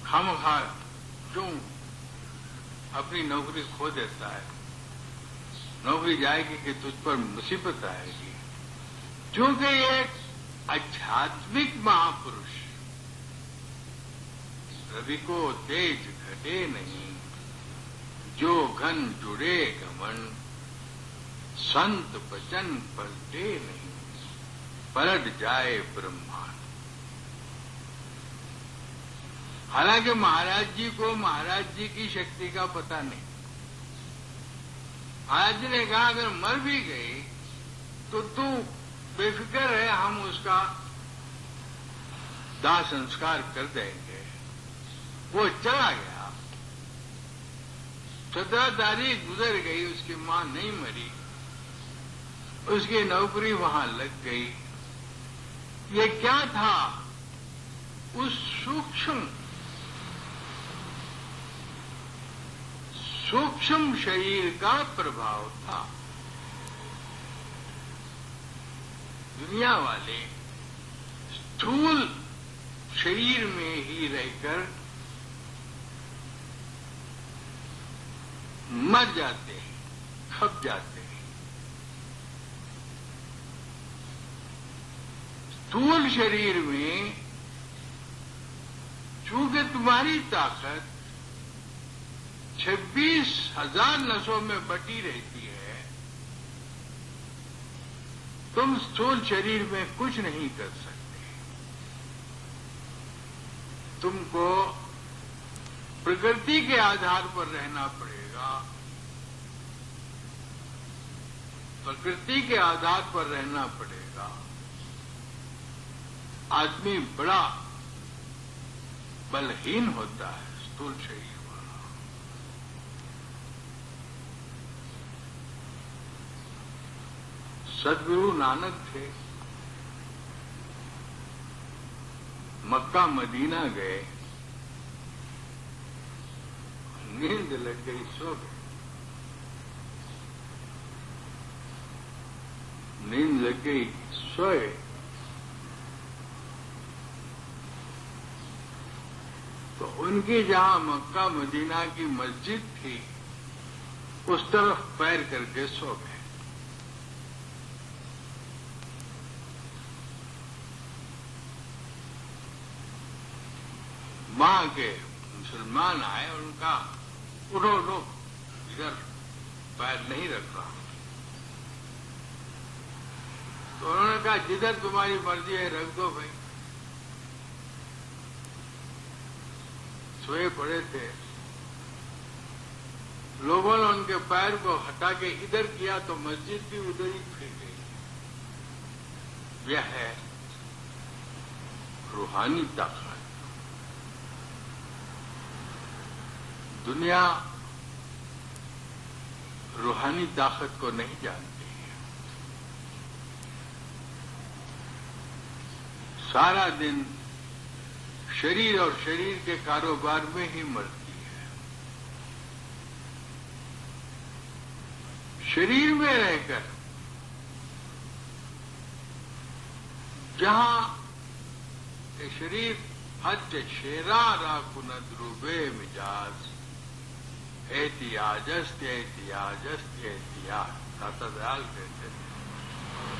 खामखा क्यों अपनी नौकरी खो देता है। नौकरी जाएगी कि तुझ पर मुसीबत आएगी। क्योंकि ये आध्यात्मिक महापुरुष, रवि को तेज घटे नहीं, जो घन जुड़े गमन, संत बचन पलटे नहीं, पलट जाए ब्रह्मांड। हालांकि महाराज जी को महाराज जी की शक्ति का पता नहीं। महाराज जी ने कहा अगर मर भी गई तो तू बेफिक्र है, हम उसका दाह संस्कार कर देंगे। वो चला गया। 17 तारीख गुजर गई, उसकी मां नहीं मरी, उसकी नौकरी वहां लग गई। ये क्या था? उस सूक्ष्म शरीर का प्रभाव था। दुनिया वाले स्थूल शरीर में ही रहकर मर जाते हैं, खप जाते हैं। स्थूल शरीर में चूंकि तुम्हारी ताकत 26,000 नसों में बटी रहती है, तुम स्थूल शरीर में कुछ नहीं कर सकते। तुमको प्रकृति के आधार पर रहना पड़ेगा। प्रकृति के आधार पर रहना पड़ेगा। आदमी बड़ा बलहीन होता है स्थूल शरीर वाला। सद्गुरु नानक थे, मक्का मदीना गए, नींद लग गई, सो गए। नींद लग गई, सोए। तो उनकी जहां मक्का मदीना की मस्जिद थी, उस तरफ पैर करके सो गए। वहां के मुसलमान आए, उनका उठो उठो, इधर पैर नहीं रख रहा। तो उन्होंने कहा जिधर तुम्हारी मर्जी है रख दो भाई। सोए पड़े थे, लोगों ने उनके पैर को हटा के इधर किया तो मस्जिद भी उधर ही फिर गई। यह है रूहानी ताकत। दुनिया रूहानी ताकत को नहीं जानती है। सारा दिन शरीर और शरीर के कारोबार में ही मरती है। शरीर में रहकर जहां ये शरीर हज शेरा राकुन ध्रुवे मिजाज एहतियाजस्त एहतियाजस्त एहतियाज दाता दयाल कहते थे।